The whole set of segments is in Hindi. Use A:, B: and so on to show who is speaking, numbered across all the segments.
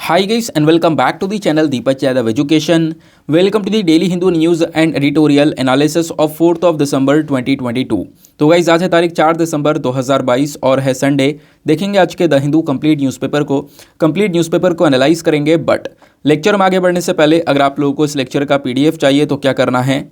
A: Hi guys and welcome back to the channel Deepak Yadav Education. Welcome to the daily Hindu news and editorial analysis of 4th of December 2022. तो गाइज आज है तारीख 4 दिसंबर 2022 और है संडे। देखेंगे आज के द हिंदू कंप्लीट न्यूज़पेपर को एनालाइज करेंगे। बट लेक्चर में आगे बढ़ने से पहले अगर आप लोगों को इस लेक्चर का पीडीएफ चाहिए तो क्या करना है,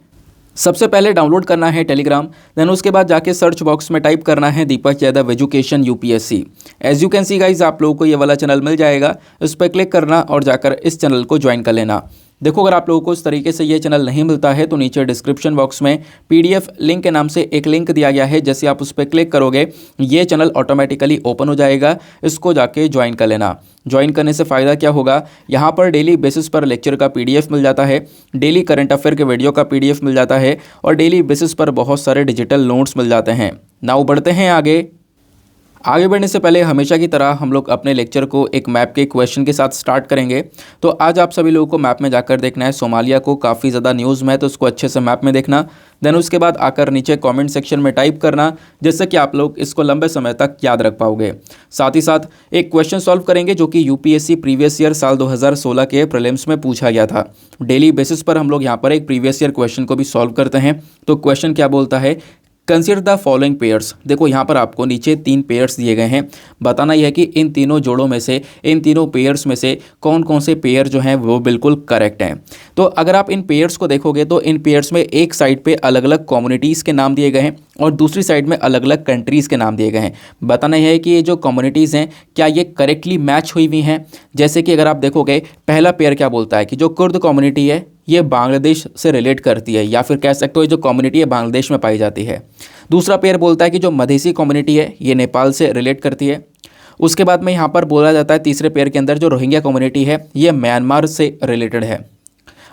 A: सबसे पहले डाउनलोड करना है टेलीग्राम, देन उसके बाद जाके सर्च बॉक्स में टाइप करना है Deepak Yadav education UPSC. As you can see guys आप लोगों को ये वाला चैनल मिल जाएगा, इस पर क्लिक करना और जाकर इस चैनल को ज्वाइन कर लेना। देखो अगर आप लोगों को इस तरीके से ये चैनल नहीं मिलता है तो नीचे डिस्क्रिप्शन बॉक्स में पीडीएफ लिंक के नाम से एक लिंक दिया गया है, जैसे आप उस पर क्लिक करोगे ये चैनल ऑटोमेटिकली ओपन हो जाएगा, इसको जाके ज्वाइन कर लेना। ज्वाइन करने से फ़ायदा क्या होगा, यहाँ पर डेली बेसिस पर लेक्चर का पीडीएफ मिल जाता है, डेली करंट अफेयर के वीडियो का पीडीएफ मिल जाता है और डेली बेसिस पर बहुत सारे डिजिटल नोट्स मिल जाते हैं। नाउ बढ़ते हैं आगे बढ़ने से पहले हमेशा की तरह हम लोग अपने लेक्चर को एक मैप के क्वेश्चन के साथ स्टार्ट करेंगे। तो आज आप सभी लोगों को मैप में जाकर देखना है सोमालिया को, काफ़ी ज़्यादा न्यूज़ में है तो उसको अच्छे से मैप में देखना। देन उसके बाद आकर नीचे कमेंट सेक्शन में टाइप करना, जिससे कि आप लोग इसको लंबे समय तक याद रख पाओगे। साथ ही साथ एक क्वेश्चन सॉल्व करेंगे जो कि यूपीएससी प्रीवियस ईयर साल 2016 के प्रीलिम्स में पूछा गया था। डेली बेसिस पर हम लोग यहाँ पर एक प्रीवियस ईयर क्वेश्चन को भी सॉल्व करते हैं। तो क्वेश्चन क्या बोलता है, कंसिडर द फॉलोइंग पेयर्स। देखो यहाँ पर आपको नीचे 3 पेयर्स दिए गए हैं, बताना यह है कि इन तीनों जोड़ों में से, इन तीनों पेयर्स में से कौन कौन से पेयर जो हैं वो बिल्कुल करेक्ट हैं। तो अगर आप इन पेयर्स को देखोगे तो इन पेयर्स में एक साइड पे अलग अलग कम्युनिटीज़ के नाम दिए गए हैं और दूसरी साइड में अलग अलग कंट्रीज़ के नाम दिए गए हैं। बताना यह है कि ये जो कम्युनिटीज़ हैं क्या ये करेक्टली मैच हुई हुई हैं। जैसे कि अगर आप देखोगे पहला पेयर क्या बोलता है कि जो कुर्द कम्युनिटी है ये बांग्लादेश से रिलेट करती है, या फिर कह सकते हो ये जो कम्युनिटी है बांग्लादेश में पाई जाती है। दूसरा पेयर बोलता है कि जो मधेसी कम्युनिटी है ये नेपाल से रिलेट करती है। उसके बाद में यहाँ पर बोला जाता है तीसरे पेयर के अंदर जो रोहिंग्या कम्युनिटी है ये म्यांमार से रिलेटेड है।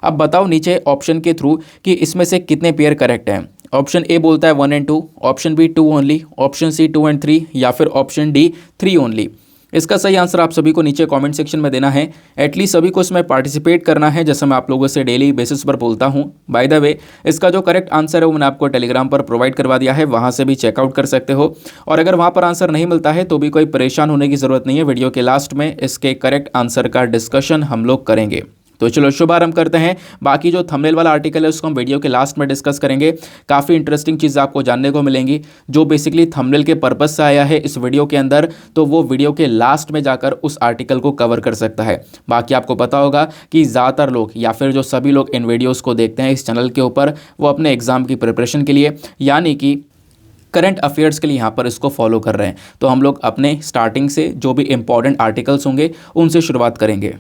A: अब बताओ नीचे ऑप्शन के थ्रू कि इसमें से कितने पेयर करेक्ट हैं। ऑप्शन ए बोलता है 1 and 2, option B 2 only, option C 2 and 3 या फिर ऑप्शन डी 3 ओनली। इसका सही आंसर आप सभी को नीचे कमेंट सेक्शन में देना है। एटलीस्ट सभी को इसमें पार्टिसिपेट करना है, जैसे मैं आप लोगों से डेली बेसिस पर बोलता हूं। बाय द वे इसका जो करेक्ट आंसर है वो मैंने आपको टेलीग्राम पर प्रोवाइड करवा दिया है, वहां से भी चेकआउट कर सकते हो। और अगर वहां पर आंसर नहीं मिलता है तो भी कोई परेशान होने की ज़रूरत नहीं है, वीडियो के लास्ट में इसके करेक्ट आंसर का डिस्कशन हम लोग करेंगे। तो चलो शुभारंभ करते हैं। बाकी जो थंबनेल वाला आर्टिकल है उसको हम वीडियो के लास्ट में डिस्कस करेंगे। काफ़ी इंटरेस्टिंग चीज़ आपको जानने को मिलेंगी जो बेसिकली थंबनेल के पर्पस से आया है इस वीडियो के अंदर, तो वो वीडियो के लास्ट में जाकर उस आर्टिकल को कवर कर सकता है। बाकी आपको पता होगा कि ज़्यादातर लोग या फिर जो सभी लोग इन वीडियोज़ को देखते हैं इस चैनल के ऊपर वो अपने एग्ज़ाम की प्रिपरेशन के लिए यानी कि करंट अफेयर्स के लिए यहाँ पर इसको फॉलो कर रहे हैं। तो हम लोग अपने स्टार्टिंग से जो भी इंपॉर्टेंट आर्टिकल्स होंगे उनसे शुरुआत करेंगे।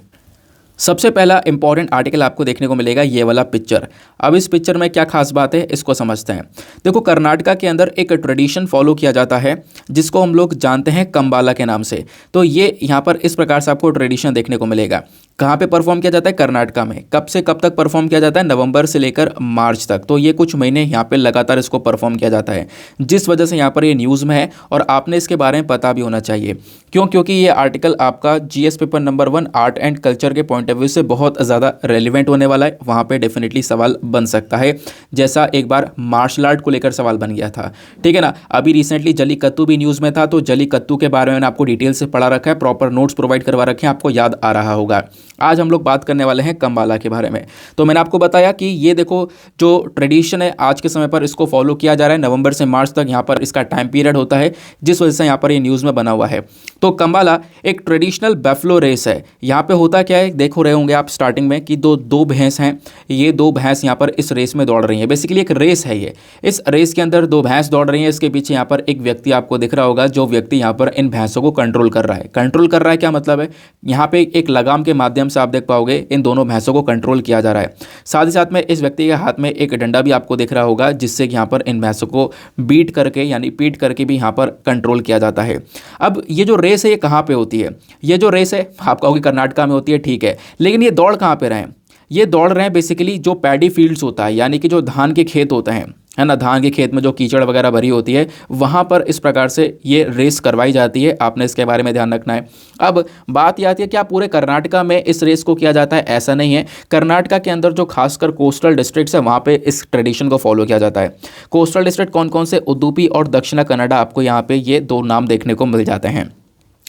A: सबसे पहला इंपॉर्टेंट आर्टिकल आपको देखने को मिलेगा ये वाला पिक्चर। अब इस पिक्चर में क्या खास बात है इसको समझते हैं। देखो कर्नाटका के अंदर एक ट्रेडिशन फॉलो किया जाता है जिसको हम लोग जानते हैं कंबाला के नाम से। तो ये यहाँ पर इस प्रकार से आपको ट्रेडिशन देखने को मिलेगा। कहाँ पे परफॉर्म किया जाता है, कर्नाटका में। कब से कब तक परफॉर्म किया जाता है, नवंबर से लेकर मार्च तक। तो ये कुछ महीने यहाँ पे लगातार इसको परफॉर्म किया जाता है, जिस वजह से यहाँ पर ये न्यूज़ में है और आपने इसके बारे में पता भी होना चाहिए। क्योंकि ये आर्टिकल आपका GS paper number 1 art and culture के पॉइंट ऑफ व्यू से बहुत ज़्यादा रेलिवेंट होने वाला है। वहाँ पे डेफिनेटली सवाल बन सकता है, जैसा एक बार मार्शल आर्ट को लेकर सवाल बन गया था, ठीक है ना। अभी रिसेंटली जलीकट्टू भी न्यूज़ में था, तो जलीकट्टू के बारे में मैंने आपको डिटेल से पढ़ा रखा है, प्रॉपर नोट्स प्रोवाइड करवा रखे हैं, आपको याद आ रहा होगा। आज हम लोग बात करने वाले हैं कंबाला के बारे में। तो मैंने आपको बताया कि ये देखो जो ट्रेडिशन है आज के समय पर इसको फॉलो किया जा रहा है, नवंबर से मार्च तक यहाँ पर इसका टाइम पीरियड होता है, जिस वजह से यहाँ पर ये न्यूज़ में बना हुआ है। तो कंबाला एक ट्रेडिशनल बैफलो रेस है। यहाँ पे होता क्या है, देखो रहे होंगे आप स्टार्टिंग में कि दो भैंस हैं, ये 2 भैंस यहाँ पर इस रेस में दौड़ रही हैं। बेसिकली एक रेस है ये, इस रेस के अंदर 2 भैंस दौड़ रही हैं। इसके पीछे यहाँ पर एक व्यक्ति आपको दिख रहा होगा, जो व्यक्ति यहाँ पर इन भैंसों को कंट्रोल कर रहा है। कंट्रोल कर रहा है क्या मतलब है, यहाँ पे एक लगाम के माध्यम से आप देख पाओगे इन दोनों भैंसों को कंट्रोल किया जा रहा है। साथ ही साथ में इस व्यक्ति के हाथ में एक डंडा भी आपको दिख रहा होगा, जिससे यहाँ पर इन भैंसों को बीट करके यानी पीट करके भी यहाँ पर कंट्रोल किया जाता है। अब ये जो रेस है ये कहाँ पे होती है, ये जो रेस है आप कहोगे कर्नाटका में होती है, ठीक है, लेकिन ये दौड़ कहाँ पे रहे हैं, ये दौड़ रहे हैं बेसिकली जो पैडी फील्ड्स होता है, यानी कि जो धान के खेत होते हैं, है ना, धान के खेत में जो कीचड़ वगैरह भरी होती है वहाँ पर इस प्रकार से ये रेस करवाई जाती है। आपने इसके बारे में ध्यान रखना है। अब बात ये आती है क्या पूरे कर्नाटका में इस रेस को किया जाता है, ऐसा नहीं है। कर्नाटका के अंदर जो खासकर कोस्टल डिस्ट्रिक्ट्स है वहाँ पे इस ट्रेडिशन को फॉलो किया जाता है। कोस्टल डिस्ट्रिक्ट कौन कौन से, उडुपी और दक्षिण कन्नड़ा, आपको यहाँ पे ये 2 नाम देखने को मिल जाते हैं।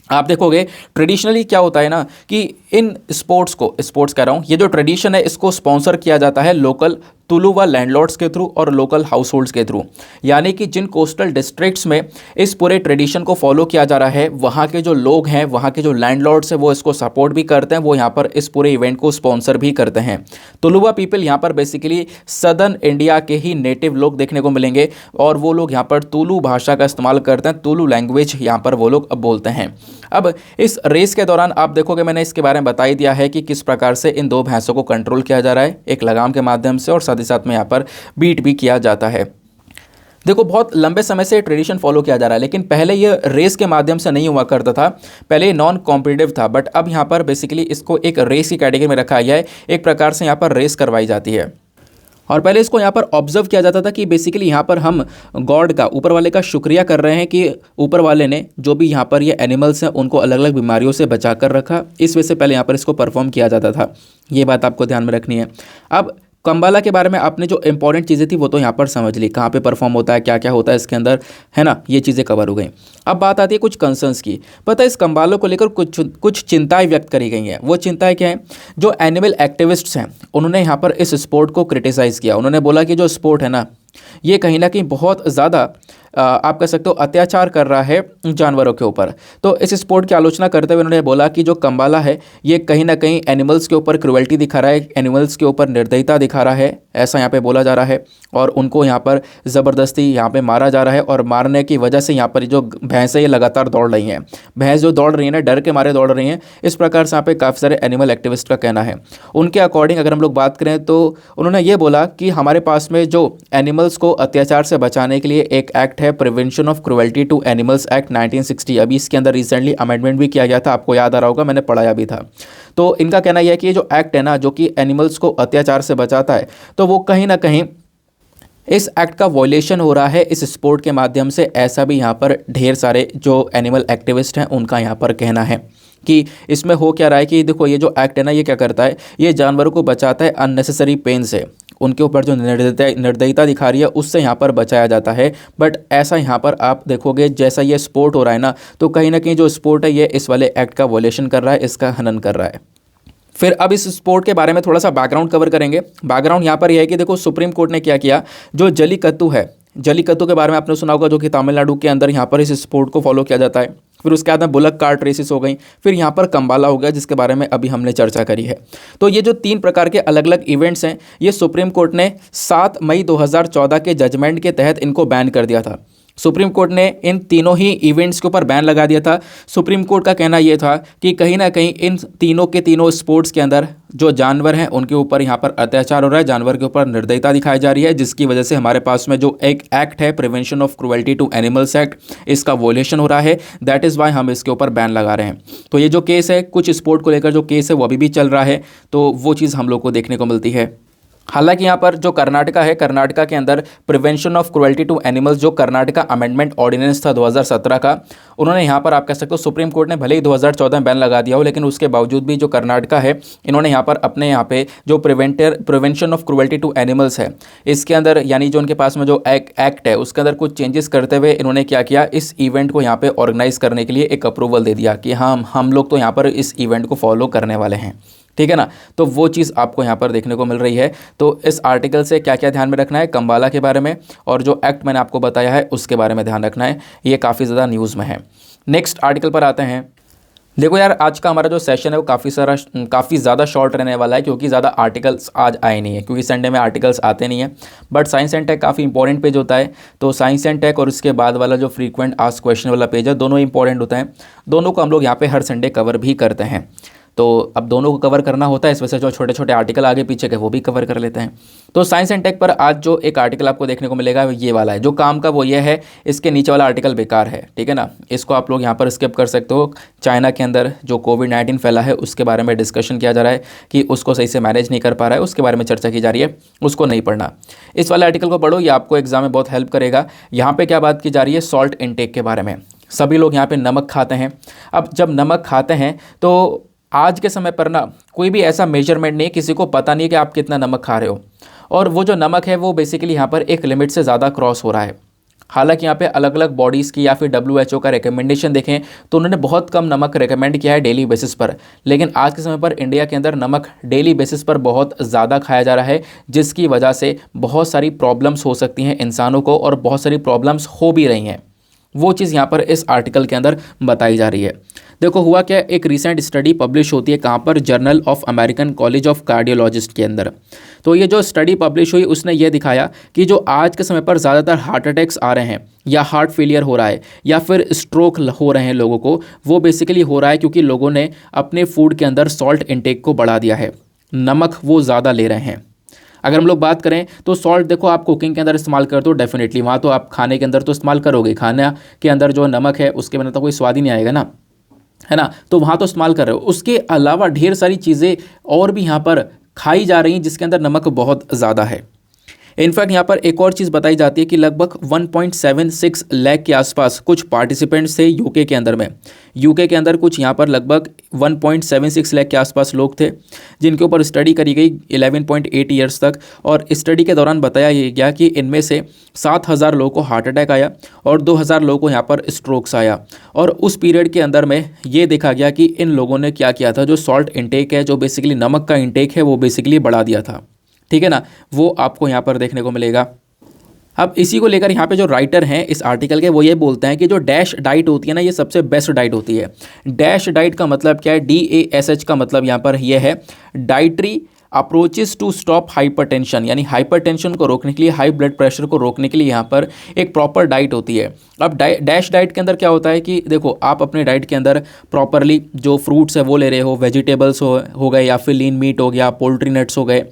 A: आप देखोगे ट्रेडिशनली क्या होता है ना कि इन स्पोर्ट्स कह रहा हूँ, ये जो ट्रेडिशन है इसको स्पॉन्सर किया जाता है लोकल तुलु व लैंडलॉर्ड्स के थ्रू और लोकल हाउस होल्ड्स के थ्रू। यानी कि जिन कोस्टल डिस्ट्रिक्ट्स में इस पूरे ट्रेडिशन को फॉलो किया जा रहा है, वहाँ के जो लोग हैं, वहाँ के जो लैंडलॉर्ड्स हैं, वो इसको सपोर्ट भी करते हैं, वो यहाँ पर इस पूरे इवेंट को स्पॉन्सर भी करते हैं। तुलुवा पीपल यहाँ पर बेसिकली सदर्न इंडिया के ही नेटिव लोग देखने को मिलेंगे और वो लोग यहाँ पर तुलु भाषा का इस्तेमाल करते हैं, तुलु लैंग्वेज यहाँ पर वो लोग बोलते हैं। अब इस रेस के दौरान आप देखोगे, मैंने इसके बारे में बता ही दिया है कि किस प्रकार से इन दो भैंसों को कंट्रोल किया जा रहा है, एक लगाम के माध्यम से और साथ ही साथ में यहाँ पर बीट भी किया जाता है। देखो बहुत लंबे समय से ट्रेडिशन फॉलो किया जा रहा है, लेकिन पहले ये रेस के माध्यम से नहीं हुआ करता था, पहले नॉन कॉम्पिटिटिव था, बट अब यहाँ पर बेसिकली इसको एक रेस की कैटेगरी में रखा गया है। एक प्रकार से यहाँ पर रेस करवाई जाती है और पहले इसको यहाँ पर ऑब्जर्व किया जाता था कि बेसिकली यहाँ पर हम गॉड का, ऊपर वाले का शुक्रिया कर रहे हैं कि ऊपर वाले ने जो भी यहाँ पर ये एनिमल्स हैं उनको अलग अलग बीमारियों से बचा कर रखा। इस वजह से पहले यहाँ पर इसको परफॉर्म किया जाता था। ये बात आपको ध्यान में रखनी है। अब कंबाला के बारे में आपने जो इंपॉर्टेंट चीज़ें थी वो तो यहाँ पर समझ ली, कहाँ पे परफॉर्म होता है, क्या क्या होता है इसके अंदर, है ना, ये चीज़ें कवर हो गई। अब बात आती है कुछ कंसर्न्स की। पता है इस कंबालों को लेकर कुछ चिंताएं व्यक्त करी गई हैं। वो चिंताएं क्या हैं? जो एनिमल एक्टिविस्ट्स हैं उन्होंने यहाँ पर इस स्पोर्ट को क्रिटिसाइज़ किया। उन्होंने बोला कि जो स्पोर्ट है ना, ये कहीं ना कहीं बहुत ज़्यादा आप कह सकते हो अत्याचार कर रहा है जानवरों के ऊपर। तो इस स्पोर्ट की आलोचना करते हुए उन्होंने बोला कि जो कंबाला है ये कहीं ना कहीं एनिमल्स के ऊपर क्रुएल्टी दिखा रहा है, एनिमल्स के ऊपर निर्दयता दिखा रहा है, ऐसा यहाँ पे बोला जा रहा है। और उनको यहाँ पर ज़बरदस्ती यहाँ पे मारा जा रहा है और मारने की वजह से यहाँ पर जो भैंसें ये लगातार दौड़ रही हैं, भैंस जो दौड़ रही है ना, डर के मारे दौड़ रही हैं। इस प्रकार से यहाँ पे काफ़ी सारे एनिमल एक्टिविस्ट का कहना है। उनके अकॉर्डिंग अगर हम लोग बात करें तो उन्होंने ये बोला कि हमारे पास में जो एनिमल्स को अत्याचार से बचाने के लिए एक एक्ट है, prevention of cruelty to animals act 1960। अभी इसके अंदर रिसेंटली अमेंडमेंट भी किया गया था, आपको याद आ रहा होगा, मैंने पढ़ाया भी था। तो इनका कहना यह है कि ये जो एक्ट है ना, जो कि एनिमल्स को अत्याचार से बचाता है, तो वो कहीं ना कहीं इस एक्ट का वॉयलेशन हो रहा है इस स्पोर्ट के माध्यम से। ऐसा भी यहाँ पर ढेर सारे जो एनिमल एक्टिविस्ट हैं उनका यहाँ पर कहना है कि इसमें हो क्या रहा है कि देखो ये जो एक्ट है ना, ये क्या करता है, ये जानवरों को बचाता है अननेसेसरी पेन से। उनके ऊपर जो निर्दयता दिखा रही है उससे यहाँ पर बचाया जाता है। बट ऐसा यहाँ पर आप देखोगे जैसा ये स्पोर्ट हो रहा है ना, तो कहीं ना कहीं जो स्पोर्ट है ये इस वाले एक्ट का वॉयलेशन कर रहा है, इसका हनन कर रहा है। फिर अब इस स्पोर्ट के बारे में थोड़ा सा बैकग्राउंड कवर करेंगे। बैकग्राउंड यहाँ पर यह है कि देखो सुप्रीम कोर्ट ने क्या किया, जो जलीकट्टू है, जलीकट्टू के बारे में आपने सुना होगा, जो कि तमिलनाडु के अंदर यहाँ पर इस स्पोर्ट को फॉलो किया जाता है। फिर उसके बाद में बुलक कार्ट रेसेस हो गई, फिर यहाँ पर कंबाला हो गया, जिसके बारे में अभी हमने चर्चा करी है। तो ये जो 3 प्रकार के अलग अलग इवेंट्स हैं, ये सुप्रीम कोर्ट ने 7 मई 2014 के जजमेंट के तहत इनको बैन कर दिया था। सुप्रीम कोर्ट ने इन तीनों ही इवेंट्स के ऊपर बैन लगा दिया था। सुप्रीम कोर्ट का कहना यह था कि कहीं ना कहीं इन तीनों के तीनों स्पोर्ट्स के अंदर जो जानवर हैं उनके ऊपर यहाँ पर अत्याचार हो रहा है, जानवर के ऊपर निर्दयता दिखाई जा रही है, जिसकी वजह से हमारे पास में जो एक एक्ट है, prevention of cruelty to animals act, इसका वॉयलेशन हो रहा है। दैट इज़ वाई हम इसके ऊपर बैन लगा रहे हैं। तो ये जो केस है, कुछ स्पोर्ट को लेकर जो केस है वो अभी भी चल रहा है, तो वो चीज़ हम लोग को देखने को मिलती है। हालांकि यहाँ पर जो कर्नाटका है, कर्नाटका के अंदर prevention of cruelty to animals, जो कर्नाटका अमेंडमेंट ऑर्डिनेंस था 2017 का, उन्होंने यहाँ पर आप कह सकते हो सुप्रीम कोर्ट ने भले ही 2014 में बैन लगा दिया हो, लेकिन उसके बावजूद भी जो कर्नाटका है, इन्होंने यहाँ पर अपने यहाँ पे जो prevention of cruelty to animals है, इसके अंदर यानी जो उनके पास में जो एक्ट है उसके अंदर कुछ चेंजेस करते हुए इन्होंने क्या किया, इस इवेंट को यहाँ पर ऑर्गेनाइज करने के लिए एक अप्रूवल दे दिया कि हाँ, हम लोग तो यहाँ पर इस इवेंट को फॉलो करने वाले हैं। ठीक है ना, तो वो चीज़ आपको यहाँ पर देखने को मिल रही है। तो इस आर्टिकल से क्या क्या ध्यान में रखना है, कंबाला के बारे में और जो एक्ट मैंने आपको बताया है उसके बारे में ध्यान रखना है, ये काफ़ी ज़्यादा न्यूज़ में है। नेक्स्ट आर्टिकल पर आते हैं। देखो यार, आज का हमारा जो सेशन है वो काफ़ी ज़्यादा शॉर्ट रहने वाला है, क्योंकि ज़्यादा आर्टिकल्स आज आए नहीं है, क्योंकि संडे में आर्टिकल्स आते नहीं हैं। बट साइंस एंड टेक काफ़ी इंपॉर्टेंट पेज होता है, तो साइंस एंड टेक और उसके बाद वाला जो फ्रीक्वेंट आस्क्ड क्वेश्चन वाला पेज है, दोनों इंपॉर्टेंट होता है। दोनों को हम लोग यहाँ पे हर संडे कवर भी करते हैं। तो अब दोनों को कवर करना होता है, इस वजह से जो छोटे छोटे आर्टिकल आगे पीछे के वो भी कवर कर लेते हैं। तो साइंस एंड टेक पर आज जो एक आर्टिकल आपको देखने को मिलेगा ये वाला है। जो काम का वो ये है, इसके नीचे वाला आर्टिकल बेकार है, ठीक है ना, इसको आप लोग यहाँ पर स्किप कर सकते हो। चाइना के अंदर जो कोविड-19 फैला है उसके बारे में डिस्कशन किया जा रहा है कि उसको सही से मैनेज नहीं कर पा रहा है, उसके बारे में चर्चा की जा रही है, उसको नहीं पढ़ना। इस वाले आर्टिकल को पढ़ो, ये आपको एग्जाम में बहुत हेल्प करेगा। यहाँ पर क्या बात की जा रही है, सॉल्ट इनटेक के बारे में। सभी लोग यहाँ पर नमक खाते हैं। अब जब नमक खाते हैं तो आज के समय पर ना कोई भी ऐसा मेजरमेंट नहीं, किसी को पता नहीं कि आप कितना नमक खा रहे हो, और वो जो नमक है वो बेसिकली यहाँ पर एक लिमिट से ज़्यादा क्रॉस हो रहा है। हालांकि यहाँ पे अलग अलग बॉडीज़ की या फिर WHO का रिकमेंडेशन देखें तो उन्होंने बहुत कम नमक रिकमेंड किया है डेली बेसिस पर। लेकिन आज के समय पर इंडिया के अंदर नमक डेली बेसिस पर बहुत ज़्यादा खाया जा रहा है, जिसकी वजह से बहुत सारी प्रॉब्लम्स हो सकती हैं इंसानों को, और बहुत सारी प्रॉब्लम्स हो भी रही हैं। वो चीज़ यहाँ पर इस आर्टिकल के अंदर बताई जा रही है। देखो हुआ क्या, एक रिसेंट स्टडी पब्लिश होती है कहाँ पर, journal of American college of cardiologist के अंदर। तो ये जो स्टडी पब्लिश हुई उसने ये दिखाया कि जो आज के समय पर ज़्यादातर हार्ट अटैक्स आ रहे हैं या हार्ट फेलियर हो रहा है या फिर स्ट्रोक हो रहे हैं लोगों को, वो बेसिकली हो रहा है क्योंकि लोगों ने अपने फूड के अंदर सॉल्ट इंटेक को बढ़ा दिया है, नमक वो ज़्यादा ले रहे हैं। अगर हम लोग बात करें तो सॉल्ट देखो आप कुकिंग के अंदर इस्तेमाल करते हो डेफिनेटली, वहाँ तो आप खाने के अंदर तो इस्तेमाल करोगे, खाना के अंदर जो नमक है उसके बिना तो कोई स्वाद ही नहीं आएगा ना, है ना, तो वहाँ तो इस्तेमाल कर रहे हो। उसके अलावा ढेर सारी चीज़ें और भी यहाँ पर खाई जा रही हैं जिसके अंदर नमक बहुत ज़्यादा है। इनफैक्ट यहाँ पर एक और चीज़ बताई जाती है कि लगभग 1.76 लाख के आसपास कुछ पार्टिसिपेंट्स थे यूके के अंदर में। यूके के अंदर कुछ यहाँ पर लगभग 1.76 लाख के आसपास लोग थे जिनके ऊपर स्टडी करी गई 11.8 ईयर्स तक, और स्टडी के दौरान बताया ये गया कि इनमें से 7,000 लोगों को हार्ट अटैक आया और 2,000 लोगों को यहाँ पर स्ट्रोक्स आया। और उस पीरियड के अंदर में ये देखा गया कि इन लोगों ने क्या किया था, जो सॉल्ट इंटेक है, जो बेसिकली नमक का इंटेक है, वो बेसिकली बढ़ा दिया था। ठीक है ना, वो आपको यहाँ पर देखने को मिलेगा। अब इसी को लेकर यहाँ पे जो राइटर हैं इस आर्टिकल के, वो ये बोलते हैं कि जो डैश डाइट होती है ना, ये सबसे बेस्ट डाइट होती है। डैश डाइट का मतलब क्या है, DASH का मतलब यहाँ पर ये है dietary approaches to stop hypertension, यानी हाइपरटेंशन को रोकने के लिए, हाई ब्लड प्रेशर को रोकने के लिए यहाँ पर एक प्रॉपर डाइट होती है। अब डैश डाइट के अंदर क्या होता है कि देखो आप अपने डाइट के अंदर प्रॉपरली जो फ्रूट्स है वो ले रहे हो, वेजिटेबल्स हो गए या फिर लीन मीट हो गया, पोल्ट्री नट्स हो गए,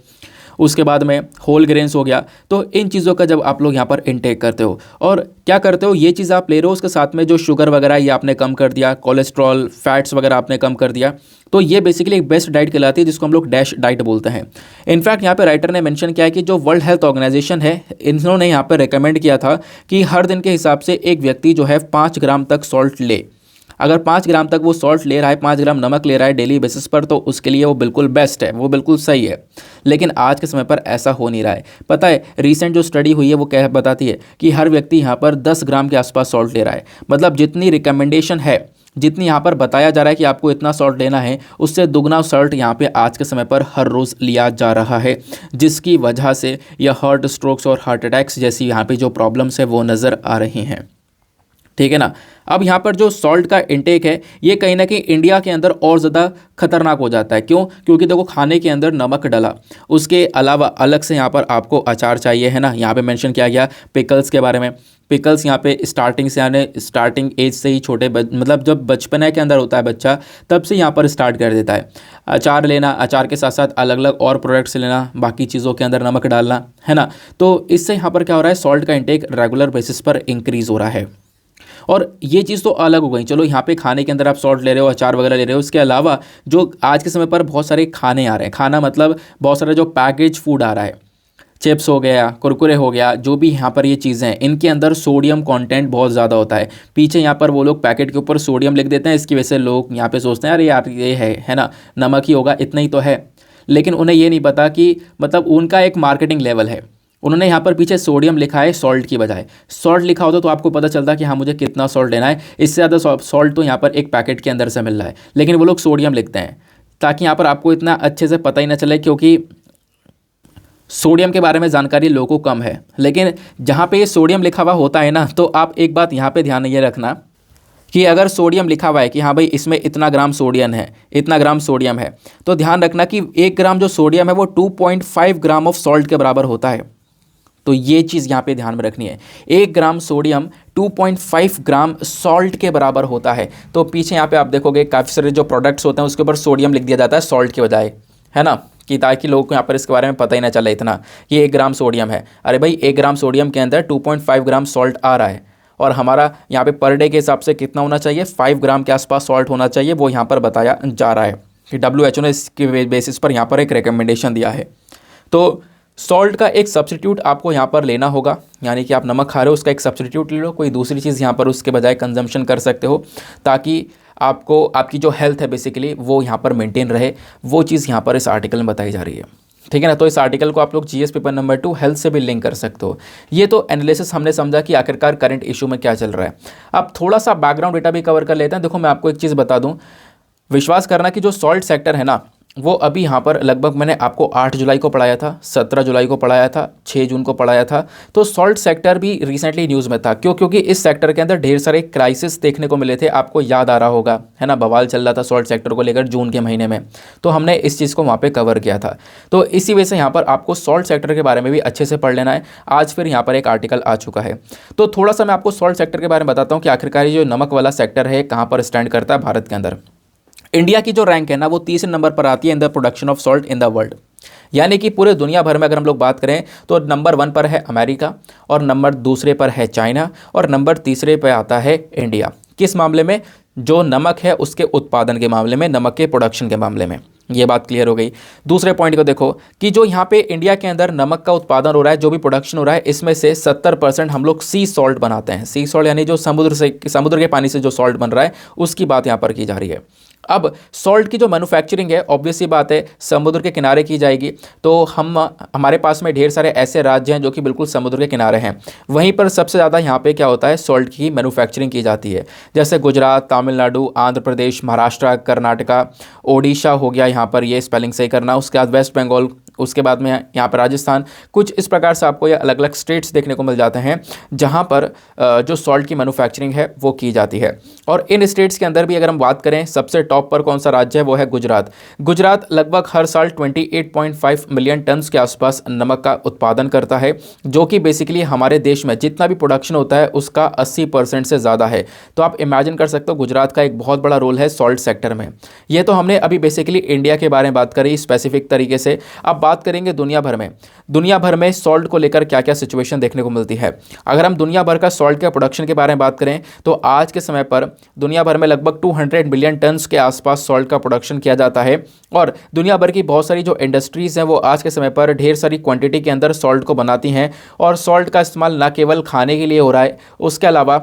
A: उसके बाद में होल ग्रेन्स हो गया, तो इन चीज़ों का जब आप लोग यहाँ पर इनटेक करते हो और क्या करते हो, ये चीज़ आप ले रहे हो, उसके साथ में जो शुगर वगैरह ये आपने कम कर दिया, कोलेस्ट्रॉल फैट्स वगैरह आपने कम कर दिया, तो ये बेसिकली एक बेस्ट डाइट कहलाती है जिसको हम लोग डैश डाइट बोलते हैं। इनफैक्ट यहाँ पे राइटर ने मेंशन किया है कि जो वर्ल्ड हेल्थ ऑर्गेनाइजेशन है, इन्होंने यहाँ पर रिकमेंड किया था कि हर दिन के हिसाब से एक व्यक्ति जो है 5 ग्राम तक सॉल्ट ले। अगर 5 ग्राम तक वो सॉल्ट ले रहा है, 5 ग्राम नमक ले रहा है डेली बेसिस पर, तो उसके लिए वो बिल्कुल बेस्ट है, वो बिल्कुल सही है। लेकिन आज के समय पर ऐसा हो नहीं रहा है। पता है रिसेंट जो स्टडी हुई है वो क्या बताती है कि हर व्यक्ति यहाँ पर 10 ग्राम के आसपास सॉल्ट ले रहा है। मतलब जितनी रिकमेंडेशन है, जितनी यहाँ पर बताया जा रहा है कि आपको इतना सॉल्ट लेना है, उससे दुगना सॉल्ट यहाँ पे आज के समय पर हर रोज़ लिया जा रहा है, जिसकी वजह से यह हार्ट स्ट्रोक्स और हार्ट अटैक्स जैसी यहाँ पे जो प्रॉब्लम्स है वो नज़र आ रही हैं। ठीक है ना। अब यहाँ पर जो सॉल्ट का इंटेक है ये कहीं ना कहीं इंडिया के अंदर और ज़्यादा खतरनाक हो जाता है। क्यों? क्योंकि देखो खाने के अंदर नमक डला, उसके अलावा अलग से यहाँ पर आपको अचार चाहिए, है ना। यहाँ पे मेंशन किया गया पिकल्स के बारे में। पिकल्स यहाँ पे स्टार्टिंग से, यानी स्टार्टिंग एज से ही छोटे मतलब जब बचपन के अंदर होता है बच्चा, तब से यहाँ पर स्टार्ट कर देता है अचार लेना, अचार के साथ साथ अलग अलग और प्रोडक्ट्स लेना, बाकी चीज़ों के अंदर नमक डालना, है ना। तो इससे यहाँ पर क्या हो रहा है, सॉल्ट का इंटेक रेगुलर बेसिस पर इंक्रीज़ हो रहा है। और ये चीज़ तो अलग हो गई, चलो यहाँ पे खाने के अंदर आप सॉल्ट ले रहे हो, अचार वगैरह ले रहे हो। इसके अलावा जो आज के समय पर बहुत सारे खाने आ रहे हैं, खाना मतलब बहुत सारा जो पैकेज फूड आ रहा है, चिप्स हो गया, कुरकुरे हो गया, जो भी यहाँ पर ये चीज़ें हैं, इनके अंदर सोडियम कंटेंट बहुत ज़्यादा होता है। पीछे यहाँ पर वो लोग पैकेट के ऊपर सोडियम लिख देते हैं, इसकी वजह से लोग यहाँ पे सोचते हैं अरे यार ये है ना, नमक ही होगा, इतना ही तो है। लेकिन उन्हें ये नहीं पता कि मतलब उनका एक मार्केटिंग लेवल है, उन्होंने यहाँ पर पीछे सोडियम लिखा है सॉल्ट की बजाय। सॉल्ट लिखा होता तो आपको पता चलता कि हाँ मुझे कितना सॉल्ट लेना है, इससे ज़्यादा सॉल्ट तो यहाँ पर एक पैकेट के अंदर से मिल रहा है। लेकिन वो लोग सोडियम लिखते हैं ताकि यहाँ पर आपको इतना अच्छे से पता ही ना चले, क्योंकि सोडियम के बारे में जानकारी लोगों को कम है। लेकिन जहाँ पे ये सोडियम लिखा हुआ होता है ना, तो आप एक बात यहाँ पे ध्यान ये रखना कि अगर सोडियम लिखा हुआ है कि हाँ भाई इसमें इतना ग्राम सोडियम है, इतना ग्राम सोडियम है, तो ध्यान रखना कि 1 ग्राम जो सोडियम है वो 2.5 ग्राम ऑफ सॉल्ट के बराबर होता है। तो ये चीज़ यहाँ पे ध्यान में रखनी है, 1 ग्राम सोडियम 2.5 ग्राम सॉल्ट के बराबर होता है। तो पीछे यहाँ पे आप देखोगे काफ़ी सारे जो प्रोडक्ट्स होते हैं उसके ऊपर सोडियम लिख दिया जाता है सॉल्ट के बजाय, है ना, कि ताकि लोगों को यहाँ पर इसके बारे में पता ही ना चले इतना कि 1 ग्राम सोडियम है। अरे भाई 1 ग्राम सोडियम के अंदर 2.5 ग्राम सॉल्ट आ रहा है, और हमारा यहाँ पे पर डे के हिसाब से कितना होना चाहिए, 5 ग्राम के आसपास सॉल्ट होना चाहिए, वो यहाँ पर बताया जा रहा है कि WHO ने इसके बेसिस पर यहाँ पर एक रिकमेंडेशन दिया है। तो सॉल्ट का एक सब्स्टिट्यूट आपको यहाँ पर लेना होगा, यानी कि आप नमक खा रहे हो उसका एक सब्स्टिट्यूट ले लो, कोई दूसरी चीज़ यहाँ पर उसके बजाय कंजम्पशन कर सकते हो, ताकि आपको आपकी जो हेल्थ है बेसिकली वो यहाँ पर मेंटेन रहे। वो चीज़ यहाँ पर इस आर्टिकल में बताई जा रही है। ठीक है ना। तो इस आर्टिकल को आप लोग जीएस पेपर नंबर 2 हेल्थ से भी लिंक कर सकते हो। ये तो एनालिसिस हमने समझा कि आखिरकार करंट इशू में क्या चल रहा है। अब थोड़ा सा बैकग्राउंड डेटा भी कवर कर लेते हैं। देखो मैं आपको एक चीज़ बता दूं, विश्वास करना कि जो सॉल्ट सेक्टर है ना, वो अभी यहाँ पर लगभग मैंने आपको 8 जुलाई को पढ़ाया था, 17 जुलाई को पढ़ाया था, 6 जून को पढ़ाया था। तो सॉल्ट सेक्टर भी रिसेंटली न्यूज़ में था। क्यों? क्योंकि इस सेक्टर के अंदर ढेर सारे क्राइसिस देखने को मिले थे। आपको याद आ रहा होगा, है ना, बवाल चल रहा था सॉल्ट सेक्टर को लेकर जून के महीने में। तो हमने इस चीज़ को वहाँ पर कवर किया था। तो इसी वजह से यहाँ पर आपको सॉल्ट सेक्टर के बारे में भी अच्छे से पढ़ लेना है। आज फिर यहाँ पर एक आर्टिकल आ चुका है। तो थोड़ा सा मैं आपको सॉल्ट सेक्टर के बारे में बताता हूँ कि आखिरकार ये जो नमक वाला सेक्टर है कहाँ पर स्टैंड करता है भारत के अंदर। इंडिया की जो रैंक है ना, वो तीसरे नंबर पर आती है in the production of salt in the world. यानी कि पूरे दुनिया भर में अगर हम लोग बात करें तो नंबर 1 पर है अमेरिका, और नंबर 2 पर है चाइना, और नंबर 3 पर आता है इंडिया। किस मामले में? जो नमक है उसके उत्पादन के मामले में, नमक के प्रोडक्शन के मामले में। ये बात क्लियर हो गई। दूसरे पॉइंट को देखो कि जो यहाँ पे इंडिया के अंदर नमक का उत्पादन हो रहा है, जो भी प्रोडक्शन हो रहा है, इसमें से 70% हम लोग सी सॉल्ट बनाते हैं। सी सॉल्ट यानी जो समुद्र के पानी से जो सॉल्ट बन रहा है उसकी बात यहाँ पर की जा रही है। अब सॉल्ट की जो मैन्युफैक्चरिंग है, ऑब्वियस सी बात है, समुद्र के किनारे की जाएगी। तो हमारे पास में ढेर सारे ऐसे राज्य हैं जो कि बिल्कुल समुद्र के किनारे हैं। वहीं पर सबसे ज़्यादा यहाँ पे क्या होता है, सॉल्ट की मैन्युफैक्चरिंग की जाती है। जैसे गुजरात, तमिलनाडु, आंध्र प्रदेश, महाराष्ट्र, कर्नाटका, ओडिशा हो गया, यहाँ पर ये स्पेलिंग सही करना, उसके बाद वेस्ट बंगाल, उसके बाद में यहाँ पर राजस्थान। कुछ इस प्रकार से आपको ये अलग अलग स्टेट्स देखने को मिल जाते हैं जहाँ पर जो सॉल्ट की मैन्युफैक्चरिंग है वो की जाती है। और इन स्टेट्स के अंदर भी अगर हम बात करें, सबसे टॉप पर कौन सा राज्य है, वो है गुजरात। गुजरात लगभग हर साल 28.5 मिलियन टन्स के आसपास नमक का उत्पादन करता है, जो कि बेसिकली हमारे देश में जितना भी प्रोडक्शन होता है उसका 80% से ज़्यादा है। तो आप इमेजिन कर सकते हो गुजरात का एक बहुत बड़ा रोल है सॉल्ट सेक्टर में। ये तो हमने अभी बेसिकली इंडिया के बारे में बात करी स्पेसिफिक तरीके से। अब बात करेंगे दुनिया भर में। दुनिया भर में सॉल्ट को लेकर क्या क्या सिचुएशन देखने को मिलती है। अगर हम दुनिया भर का सॉल्ट के प्रोडक्शन के बारे में बात करें तो आज के समय पर दुनिया भर में लगभग 200 मिलियन टन्स के आसपास सॉल्ट का प्रोडक्शन किया जाता है। और दुनिया भर की बहुत सारी जो इंडस्ट्रीज़ हैं वो आज के समय पर ढेर सारी क्वांटिटी के अंदर सॉल्ट को बनाती हैं। और सॉल्ट का इस्तेमाल न केवल खाने के लिए हो रहा है, उसके अलावा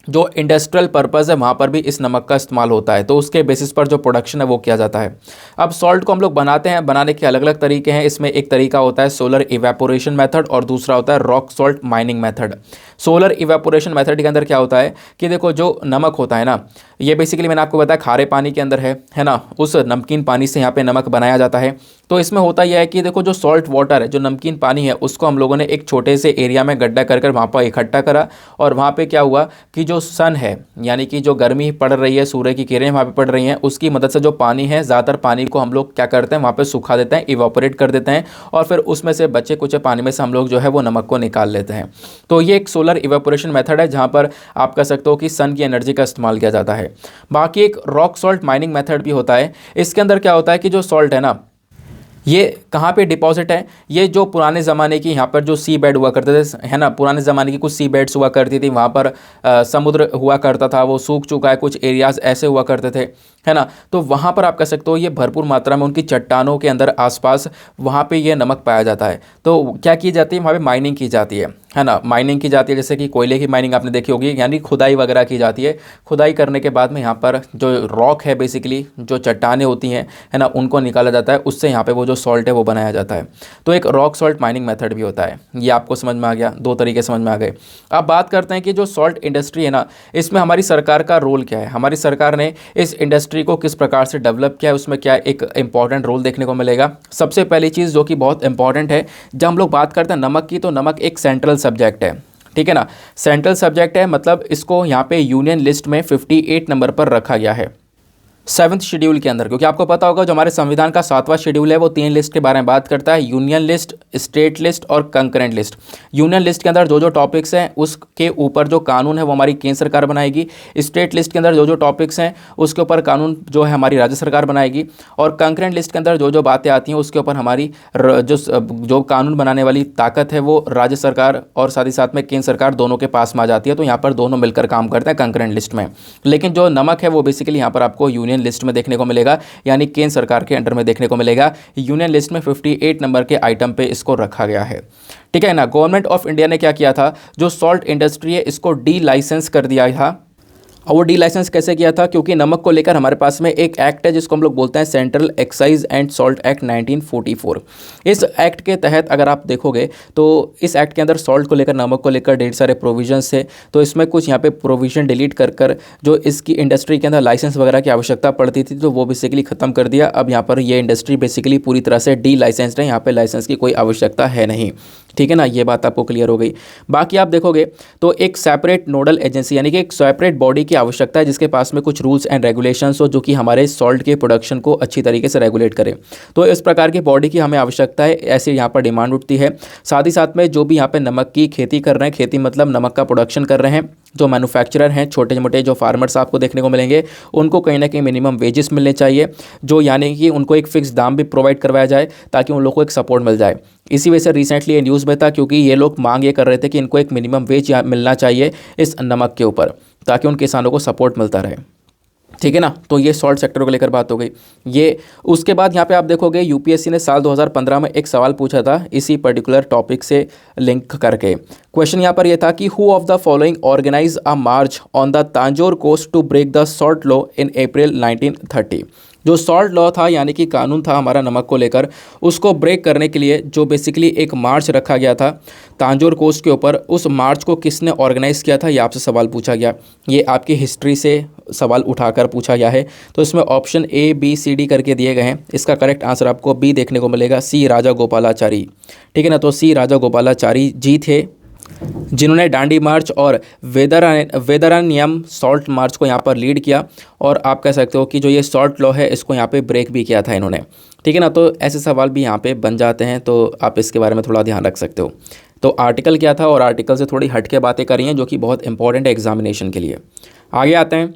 A: जो इंडस्ट्रियल पर्पज़ है वहाँ पर भी इस नमक का इस्तेमाल होता है। तो उसके बेसिस पर जो प्रोडक्शन है वो किया जाता है। अब सॉल्ट को हम लोग बनाते हैं, बनाने के अलग अलग तरीके हैं। इसमें एक तरीका होता है सोलर इवेपोरेशन मेथड और दूसरा होता है rock salt mining method. Solar evaporation method के अंदर क्या होता है कि देखो जो नमक होता है ना, ये बेसिकली मैंने आपको बताया खारे पानी के अंदर है ना, उस नमकीन पानी से यहाँ पे नमक बनाया जाता है। तो इसमें होता यह है कि देखो जो सॉल्ट वाटर है, जो नमकीन पानी है, उसको हम लोगों ने एक छोटे से एरिया में गड्ढा कर कर वहाँ पर इकट्ठा करा। और वहाँ पे क्या हुआ कि जो सन है, यानी कि जो गर्मी पड़ रही है, सूर्य की किरणें वहाँ पे पड़ रही हैं, उसकी मदद से जो पानी है, ज़्यादातर पानी को हम लोग क्या करते हैं, वहाँ पे सुखा देते हैं, इवापोरेट कर देते हैं। और फिर उसमें से बचे कुछ पानी में से हम लोग जो है वो नमक को निकाल लेते हैं। तो ये एक सोलर इवेपोरेशन मेथड है जहाँ पर आप कह सकते हो कि सन की एनर्जी का इस्तेमाल किया जाता है। बाकी एक रॉक सॉल्ट माइनिंग मेथड भी होता है। इसके अंदर क्या होता है कि जो सॉल्ट है ना, ये कहाँ पे डिपॉजिट है, ये जो पुराने ज़माने की यहाँ पर जो सी बेड हुआ करते थे, है ना, पुराने ज़माने की कुछ सी बेड्स हुआ करती थी, वहाँ पर समुद्र हुआ करता था, वो सूख चुका है, कुछ एरियाज़ ऐसे हुआ करते थे, है ना। तो वहाँ पर आप कह सकते हो ये भरपूर मात्रा में उनकी चट्टानों के अंदर आसपास वहाँ पे ये नमक पाया जाता है। तो क्या की जाती है, वहाँ पे माइनिंग की जाती है ना, माइनिंग की जाती है। जैसे कि कोयले की माइनिंग आपने देखी होगी, यानी खुदाई वगैरह की जाती है। खुदाई करने के बाद में यहाँ पर जो रॉक है, बेसिकली जो चट्टानें होती हैं, है ना, उनको निकाला जाता है, उससे यहाँ पे वो जो सॉल्ट है वो बनाया जाता है। तो एक रॉक सॉल्ट माइनिंग मेथड भी होता है। ये आपको समझ में आ गया, दो तरीके समझ में आ गए। अब बात करते हैं कि जो सॉल्ट इंडस्ट्री है ना, इसमें हमारी सरकार का रोल क्या है। हमारी सरकार ने इस इंडस्ट्री को किस प्रकार से डेवलप किया है, उसमें क्या एक इंपॉर्टेंट रोल देखने को मिलेगा। सबसे पहली चीज़ जो कि बहुत इंपॉर्टेंट है, जब हम लोग बात करते हैं नमक की, तो नमक एक सेंट्रल सब्जेक्ट है, ठीक है ना। सेंट्रल सब्जेक्ट है, मतलब इसको यहाँ पे यूनियन लिस्ट में 58 नंबर पर रखा गया है 7th शेड्यूल के अंदर। क्योंकि आपको पता होगा जो हमारे संविधान का 7वां शेड्यूल है वो 3 लिस्ट के बारे में बात करता है, यूनियन लिस्ट, स्टेट लिस्ट और कंकरेंट लिस्ट। यूनियन लिस्ट के अंदर जो जो टॉपिक्स हैं उसके ऊपर जो कानून है वो हमारी केंद्र सरकार बनाएगी। स्टेट लिस्ट के अंदर जो जो टॉपिक्स हैं उसके ऊपर कानून जो है हमारी राज्य सरकार बनाएगी। और कंकरेंट लिस्ट के अंदर जो जो बातें आती हैं उसके ऊपर हमारी जो कानून बनाने वाली ताकत है वो राज्य सरकार और साथ ही साथ में केंद्र सरकार दोनों के पास में आ जाती है। तो यहाँ पर दोनों मिलकर काम करते हैं कंकरेंट लिस्ट में। लेकिन जो नमक है वो बेसिकली यहाँ पर आपको यूनियन लिस्ट में देखने को मिलेगा, यानी केंद्र सरकार के अंडर में देखने को मिलेगा। यूनियन लिस्ट में 58 नंबर के आइटम पे इसको रखा गया है, ठीक है ना। गवर्नमेंट ऑफ इंडिया ने क्या किया था, जो सॉल्ट इंडस्ट्री है इसको डी लाइसेंस कर दिया था। और वो डी लाइसेंस कैसे किया था, क्योंकि नमक को लेकर हमारे पास में एक एक्ट है जिसको हम लोग बोलते हैं central excise and salt act 1944। इस एक्ट के तहत अगर आप देखोगे तो इस एक्ट के अंदर सॉल्ट को लेकर, नमक को लेकर ढेर सारे प्रोविजंस थे। तो इसमें कुछ यहाँ पे प्रोविजन डिलीट कर जो इसकी इंडस्ट्री के अंदर लाइसेंस वगैरह की आवश्यकता पड़ती थी तो वो बेसिकली ख़त्म कर दिया। अब यहाँ पर ये इंडस्ट्री बेसिकली पूरी तरह से डी लाइसेंस्ड है, यहाँ पे लाइसेंस की कोई आवश्यकता है नहीं। ठीक है ना, ये बात आपको क्लियर हो गई। बाकी आप देखोगे तो एक सेपरेट नोडल एजेंसी यानी कि एक सेपरेट बॉडी की आवश्यकता है जिसके पास में कुछ रूल्स एंड रेगुलेशंस हो जो कि हमारे सॉल्ट के प्रोडक्शन को अच्छी तरीके से रेगुलेट करे। तो इस प्रकार की बॉडी की हमें आवश्यकता है, ऐसी यहाँ पर डिमांड उठती है। साथ ही साथ में जो भी यहाँ पे नमक की खेती कर रहे हैं, खेती मतलब नमक का प्रोडक्शन कर रहे हैं, जो मैन्युफैक्चरर हैं, छोटे मोटे जो फार्मर्स आपको देखने को मिलेंगे, उनको कहीं ना कहीं मिनिमम वेजेस मिलने चाहिए, जो यानी कि उनको एक फिक्स दाम भी प्रोवाइड करवाया जाए ताकि उन लोगों को एक सपोर्ट मिल जाए। इसी वजह से रिसेंटली ये न्यूज़ में था, क्योंकि ये लोग मांग ये कर रहे थे कि इनको एक मिनिमम वेज मिलना चाहिए इस नमक के ऊपर ताकि उन किसानों को सपोर्ट मिलता रहे। ठीक है ना, तो ये सॉल्ट सेक्टर को लेकर बात हो गई। ये उसके बाद यहाँ पे आप देखोगे यूपीएससी ने साल 2015 में एक सवाल पूछा था इसी पर्टिकुलर टॉपिक से लिंक करके। क्वेश्चन यहाँ पर ये था कि who of the following organise a march on the Tanjore coast to break the salt law in April 1930। जो सॉल्ट लॉ था यानी कि कानून था हमारा नमक को लेकर, उसको ब्रेक करने के लिए जो बेसिकली एक मार्च रखा गया था तांजोर कोस्ट के ऊपर, उस मार्च को किसने ऑर्गेनाइज़ किया था, ये आपसे सवाल पूछा गया। ये आपकी हिस्ट्री से सवाल उठाकर पूछा गया है। तो इसमें option A B C D करके दिए गए हैं। इसका करेक्ट आंसर आपको बी देखने को मिलेगा, सी राजा गोपालाचारी। ठीक है ना, तो सी राजा गोपालाचारी जी थे जिन्होंने डांडी मार्च और वेदरानियम सॉल्ट मार्च को यहाँ पर लीड किया। और आप कह सकते हो कि जो ये सॉल्ट लॉ है इसको यहाँ पे ब्रेक भी किया था इन्होंने। ठीक है ना, तो ऐसे सवाल भी यहाँ पे बन जाते हैं, तो आप इसके बारे में थोड़ा ध्यान रख सकते हो। तो आर्टिकल क्या था और आर्टिकल से थोड़ी हट के बातें करी हैं जो कि बहुत इंपॉर्टेंट है एग्जामिनेशन के लिए। आगे आते हैं।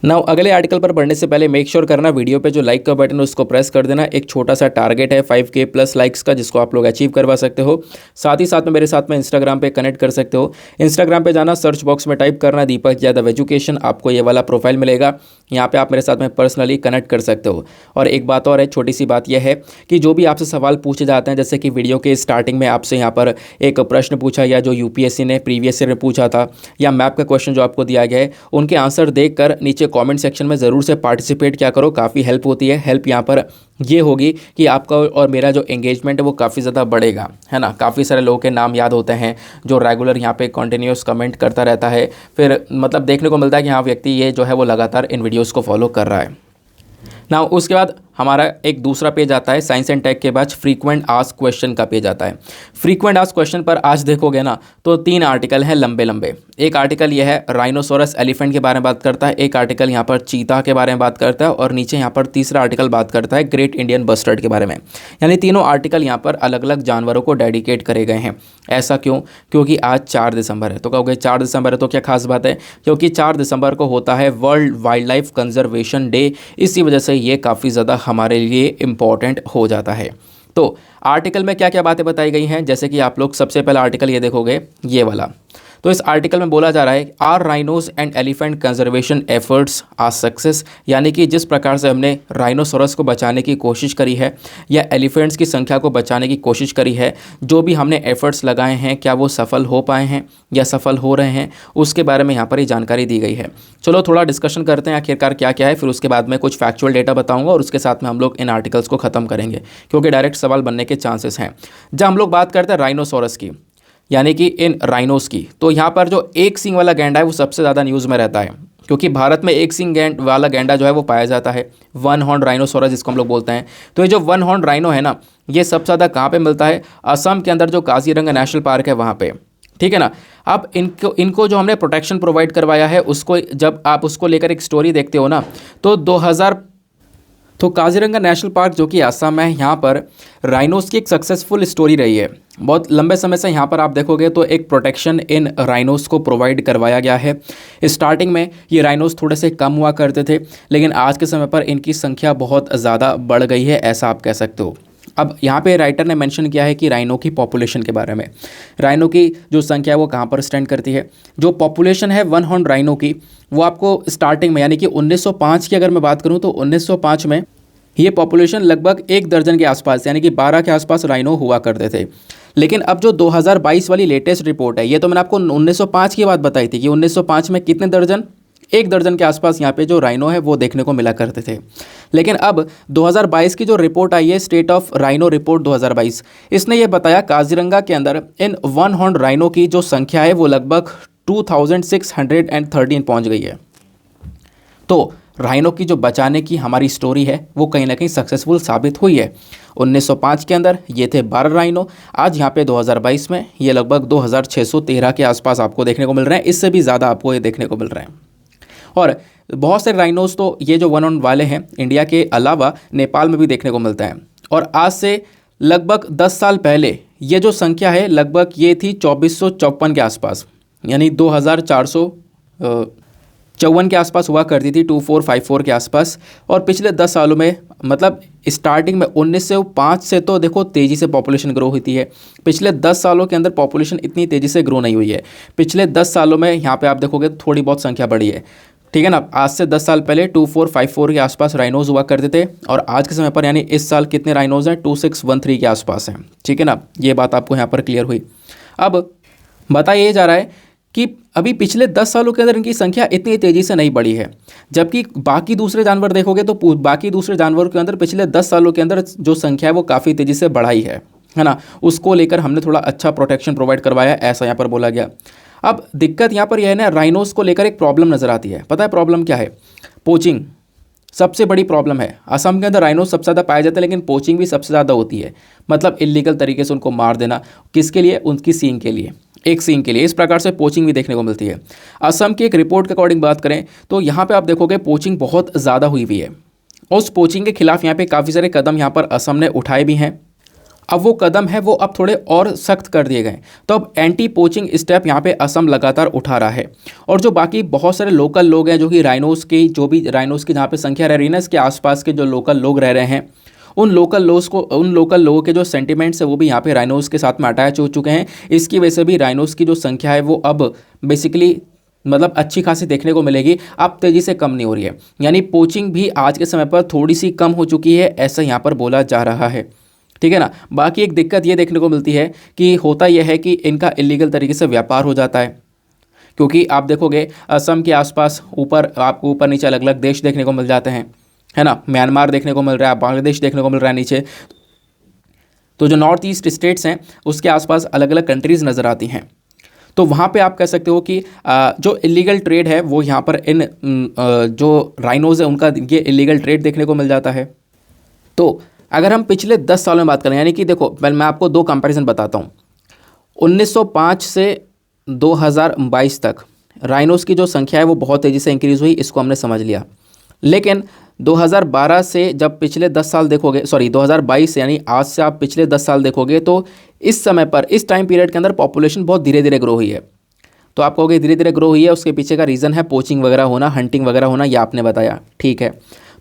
A: नाउ अगले आर्टिकल पर बढ़ने से पहले मेक श्योर करना वीडियो पे जो लाइक का बटन है उसको प्रेस कर देना। एक छोटा सा टारगेट है 5K प्लस लाइक्स का जिसको आप लोग अचीव करवा सकते हो। साथ ही साथ में मेरे साथ में इंस्टाग्राम पे कनेक्ट कर सकते हो। इंस्टाग्राम पे जाना, सर्च बॉक्स में टाइप करना दीपक यादव एजुकेशन, आपको ये वाला प्रोफाइल मिलेगा। यहाँ पे आप मेरे साथ में पर्सनली कनेक्ट कर सकते हो। और एक बात और है, छोटी सी बात यह है कि जो भी आपसे सवाल पूछे जाते हैं, जैसे कि वीडियो के स्टार्टिंग में आपसे यहाँ पर एक प्रश्न पूछा गया जो यूपीएससी ने प्रीवियस ईयर में पूछा था, या मैप का क्वेश्चन जो आपको दिया गया है, उनके आंसर देखकर नीचे कमेंट सेक्शन में ज़रूर से पार्टिसिपेट क्या करो, काफ़ी हेल्प होती है। हेल्प यहाँ पर ये होगी कि आपका और मेरा जो एंगेजमेंट है वो काफ़ी ज़्यादा बढ़ेगा, है ना। काफ़ी सारे लोगों के नाम याद होते हैं जो रेगुलर यहाँ पे कंटिन्यूस कमेंट करता रहता है, फिर मतलब देखने को मिलता है कि हाँ व्यक्ति ये जो है वो लगातार इन वीडियोज़ को फॉलो कर रहा है ना। उसके बाद हमारा एक दूसरा पेज आता है साइंस एंड टेक के बाद फ्रीक्वेंट आस्क क्वेश्चन का पेज आता है। फ्रीक्वेंट आस्क क्वेश्चन पर आज देखोगे ना तो 3 आर्टिकल हैं लंबे लंबे। एक आर्टिकल यह है राइनोसोरस एलिफेंट के बारे में बात करता है, एक आर्टिकल यहाँ पर चीता के बारे में बात करता है, और नीचे यहाँ पर तीसरा आर्टिकल बात करता है ग्रेट इंडियन बस्टर्ड के बारे में। यानी तीनों आर्टिकल यहाँ पर अलग अलग जानवरों को डेडिकेट करे गए हैं। ऐसा क्यों? क्योंकि आज 4 दिसंबर है। तो कहोगे 4 दिसंबर है तो क्या खास बात है? क्योंकि 4 दिसंबर को होता है world wild life conservation day. इसी वजह से ये काफ़ी ज़्यादा हमारे लिए इंपॉर्टेंट हो जाता है। तो आर्टिकल में क्या क्या बातें बताई गई हैं, जैसे कि आप लोग सबसे पहला आर्टिकल ये देखोगे ये वाला। तो इस आर्टिकल में बोला जा रहा है are rhinos and elephant conservation efforts are success, यानी कि जिस प्रकार से हमने राइनोसोरस को बचाने की कोशिश करी है या एलिफेंट्स की संख्या को बचाने की कोशिश करी है, जो भी हमने एफर्ट्स लगाए हैं क्या वो सफल हो पाए हैं या सफल हो रहे हैं, उसके बारे में यहाँ पर ही जानकारी दी गई है। चलो थोड़ा डिस्कशन करते हैं आखिरकार क्या क्या है, फिर उसके बाद में कुछ फैक्चुअल डेटा बताऊँगा और उसके साथ में हम लोग इन आर्टिकल्स को ख़त्म करेंगे क्योंकि डायरेक्ट सवाल बनने के चांसेस हैं। जब हम लोग बात करते हैं राइनोसोरस की यानी कि इन राइनोस की, तो यहाँ पर जो एक सींग वाला गैंडा है वो सबसे ज़्यादा न्यूज़ में रहता है क्योंकि भारत में एक सींग वाला गैंडा जो है वो पाया जाता है, वन हॉर्न राइनोसोरस जिसको हम लोग बोलते हैं। तो ये जो वन हॉर्न राइनो है ना, ये सबसे ज़्यादा कहाँ पे मिलता है? असम के अंदर जो काजीरंगा नेशनल पार्क है वहाँ पे। ठीक है ना। अब इनको जो हमने प्रोटेक्शन प्रोवाइड करवाया है उसको जब आप उसको लेकर एक स्टोरी देखते हो ना तो काजीरंगा नेशनल पार्क जो कि असम है, यहाँ पर राइनोस की एक सक्सेसफुल स्टोरी रही है। बहुत लंबे समय से यहाँ पर आप देखोगे तो एक प्रोटेक्शन इन राइनोस को प्रोवाइड करवाया गया है। स्टार्टिंग में ये राइनोस थोड़े से कम हुआ करते थे, लेकिन आज के समय पर इनकी संख्या बहुत ज़्यादा बढ़ गई है, ऐसा आप कह सकते हो। अब यहाँ पे राइटर ने मेंशन किया है कि राइनो की पॉपुलेशन के बारे में। राइनो की जो संख्या है वो कहाँ पर स्टैंड करती है? जो पॉपुलेशन है वन हॉर्न राइनो की, वो आपको स्टार्टिंग में यानी कि 1905 की अगर मैं बात करूँ तो 1905 में ये पॉपुलेशन लगभग 1 दर्जन के आसपास यानी कि 12 के आसपास राइनो हुआ करते थे। लेकिन अब जो 2022 वाली लेटेस्ट रिपोर्ट है, ये तो मैंने आपको 1905 की बात बताई थी कि 1905 में कितने दर्जन? 1 दर्जन के आसपास यहाँ पे जो राइनो है वो देखने को मिला करते थे। लेकिन अब 2022 की जो रिपोर्ट आई है, स्टेट ऑफ राइनो रिपोर्ट 2022, इसने ये बताया काजीरंगा के अंदर इन वन हॉर्न राइनो की जो संख्या है वो लगभग 2613 पहुँच गई है। तो राइनो की जो बचाने की हमारी स्टोरी है वो कहीं ना कहीं सक्सेसफुल साबित हुई है। 1905 के अंदर ये थे 12 राइनो, आज यहाँ पे 2022 में ये लगभग 2613 के आसपास आपको देखने को मिल रहे हैं, इससे भी ज़्यादा आपको ये देखने को मिल रहे हैं। और बहुत से राइनोज तो ये जो वन ऑन वाले हैं इंडिया के अलावा नेपाल में भी देखने को मिलता है। और आज से लगभग 10 साल पहले ये जो संख्या है लगभग ये थी 2454 के आसपास, यानी 2454 के आसपास हुआ करती थी, 2454 के आसपास। और पिछले 10 सालों में मतलब स्टार्टिंग में 1905 से तो देखो तेज़ी से पॉपुलेशन ग्रो होती है, पिछले 10 सालों के अंदर पॉपुलेशन इतनी तेज़ी से ग्रो नहीं हुई है। पिछले 10 सालों में यहाँ पे आप देखोगे थोड़ी बहुत संख्या बढ़ी है, ठीक है ना। आज से 10 साल पहले 2454 के आसपास राइनोज हुआ करते थे, और आज के समय पर यानी इस साल कितने राइनोज हैं, 2613 के आसपास हैं, ठीक है ना। ये बात आपको यहाँ पर क्लियर हुई। अब बताया जा रहा है कि अभी पिछले 10 सालों के अंदर इनकी संख्या इतनी तेज़ी से नहीं बढ़ी है, जबकि बाकी दूसरे जानवर देखोगे तो बाकी दूसरे जानवरों के अंदर पिछले 10 सालों के अंदर जो संख्या है वो काफ़ी तेज़ी से बढ़ाई है ना। उसको लेकर हमने थोड़ा अच्छा प्रोटेक्शन प्रोवाइड करवाया, ऐसा यहाँ पर बोला गया। अब दिक्कत यहाँ पर यह है ना, राइनोस को लेकर एक प्रॉब्लम नज़र आती है। पता है प्रॉब्लम क्या है? पोचिंग सबसे बड़ी प्रॉब्लम है। असम के अंदर राइनोस सबसे ज़्यादा पाए जाते हैं, लेकिन पोचिंग भी सबसे ज़्यादा होती है, मतलब इलीगल तरीके से उनको मार देना। किसके लिए? उनकी सींग के लिए, एक सींग के लिए। इस प्रकार से पोचिंग भी देखने को मिलती है। असम की एक रिपोर्ट के अकॉर्डिंग बात करें तो यहाँ पे आप देखोगे पोचिंग बहुत ज़्यादा हुई हुई है। उस पोचिंग के खिलाफ यहाँ पे काफ़ी सारे कदम यहाँ पर असम ने उठाए भी हैं। अब वो कदम है वो अब थोड़े और सख्त कर दिए गए। तो अब एंटी पोचिंग स्टेप यहाँ पे असम लगातार उठा रहा है। और जो बाकी बहुत सारे लोकल लोग हैं जो कि राइनोस की राइनोस की जहाँ पे संख्या रह रही है ना, इसके आसपास के जो लोकल लोग रह रहे हैं, उन लोकल लोगों के जो सेंटिमेंट्स है वो भी यहाँ पे राइनोस के साथ में अटैच हो चुके हैं। इसकी वजह से भी राइनोस की जो संख्या है वो अब बेसिकली मतलब अच्छी खासी देखने को मिलेगी, अब तेज़ी से कम नहीं हो रही है। यानी पोचिंग भी आज के समय पर थोड़ी सी कम हो चुकी है, ऐसा यहाँ पर बोला जा रहा है, ठीक है ना। बाकी एक दिक्कत ये देखने को मिलती है कि होता यह है कि इनका इलीगल तरीके से व्यापार हो जाता है, क्योंकि आप देखोगे असम के आसपास ऊपर आपको ऊपर नीचे अलग अलग देश देखने को मिल जाते हैं, है ना। म्यांमार देखने को मिल रहा है, बांग्लादेश देखने को मिल रहा है नीचे। तो जो नॉर्थ ईस्ट स्टेट्स हैं उसके आसपास अलग अलग कंट्रीज़ नज़र आती हैं। तो वहाँ पे आप कह सकते हो कि जो इलीगल ट्रेड है वो यहाँ पर इन जो राइनोज़ है उनका ये इलीगल ट्रेड देखने को मिल जाता है। तो अगर हम पिछले 10 सालों में बात करें, यानी कि देखो मैं आपको 2 कंपैरिजन बताता हूँ। 1905 से 2022 तक राइनोज़ की जो संख्या है वो बहुत तेज़ी से इंक्रीज़ हुई, इसको हमने समझ लिया। लेकिन 2012 से जब पिछले 10 साल देखोगे, 2022 यानी आज से आप पिछले 10 साल देखोगे तो इस समय पर इस टाइम पीरियड के अंदर पॉपुलेशन बहुत धीरे धीरे ग्रो हुई है। तो आप कहोगे धीरे धीरे ग्रो हुई है, उसके पीछे का रीज़न है पोचिंग वगैरह होना, हंटिंग वगैरह होना, ये आपने बताया, ठीक है।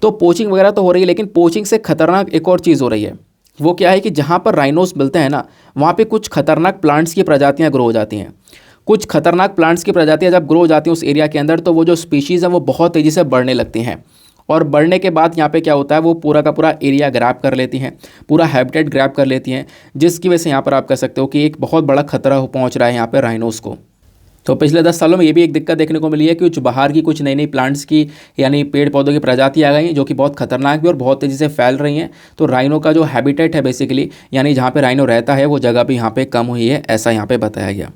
A: तो पोचिंग वगैरह तो हो रही है, लेकिन पोचिंग से खतरनाक एक और चीज़ हो रही है। वो क्या है कि जहाँ पर राइनोस मिलते हैं ना, वहाँ पे कुछ खतरनाक प्लांट्स की प्रजातियाँ ग्रो हो जाती हैं। कुछ खतरनाक प्लांट्स की प्रजातियाँ जब ग्रो हो जाती हैं उस एरिया के अंदर, तो वो जो स्पीशीज़ हैं वो बहुत तेज़ी से बढ़ने लगती हैं। और बढ़ने के बाद यहाँ पे क्या होता है, वो पूरा का पूरा एरिया ग्रैब कर लेती हैं, पूरा हैबिटेट ग्रैब कर लेती हैं, जिसकी वजह से यहाँ पर आप कह सकते हो कि एक बहुत बड़ा खतरा पहुँच रहा है यहाँ पर राइनोस को। तो पिछले 10 सालों में ये भी एक दिक्कत देखने को मिली है कि कुछ बाहर की कुछ नई नई प्लांट्स की यानी पेड़ पौधों की प्रजाति आ गई हैं जो कि बहुत खतरनाक भी और बहुत तेज़ी से फैल रही हैं। तो राइनो का जो हैबिटेट है बेसिकली, यानी जहाँ पे राइनो रहता है वो जगह भी यहाँ पे कम हुई है, ऐसा यहाँ पे बताया गया।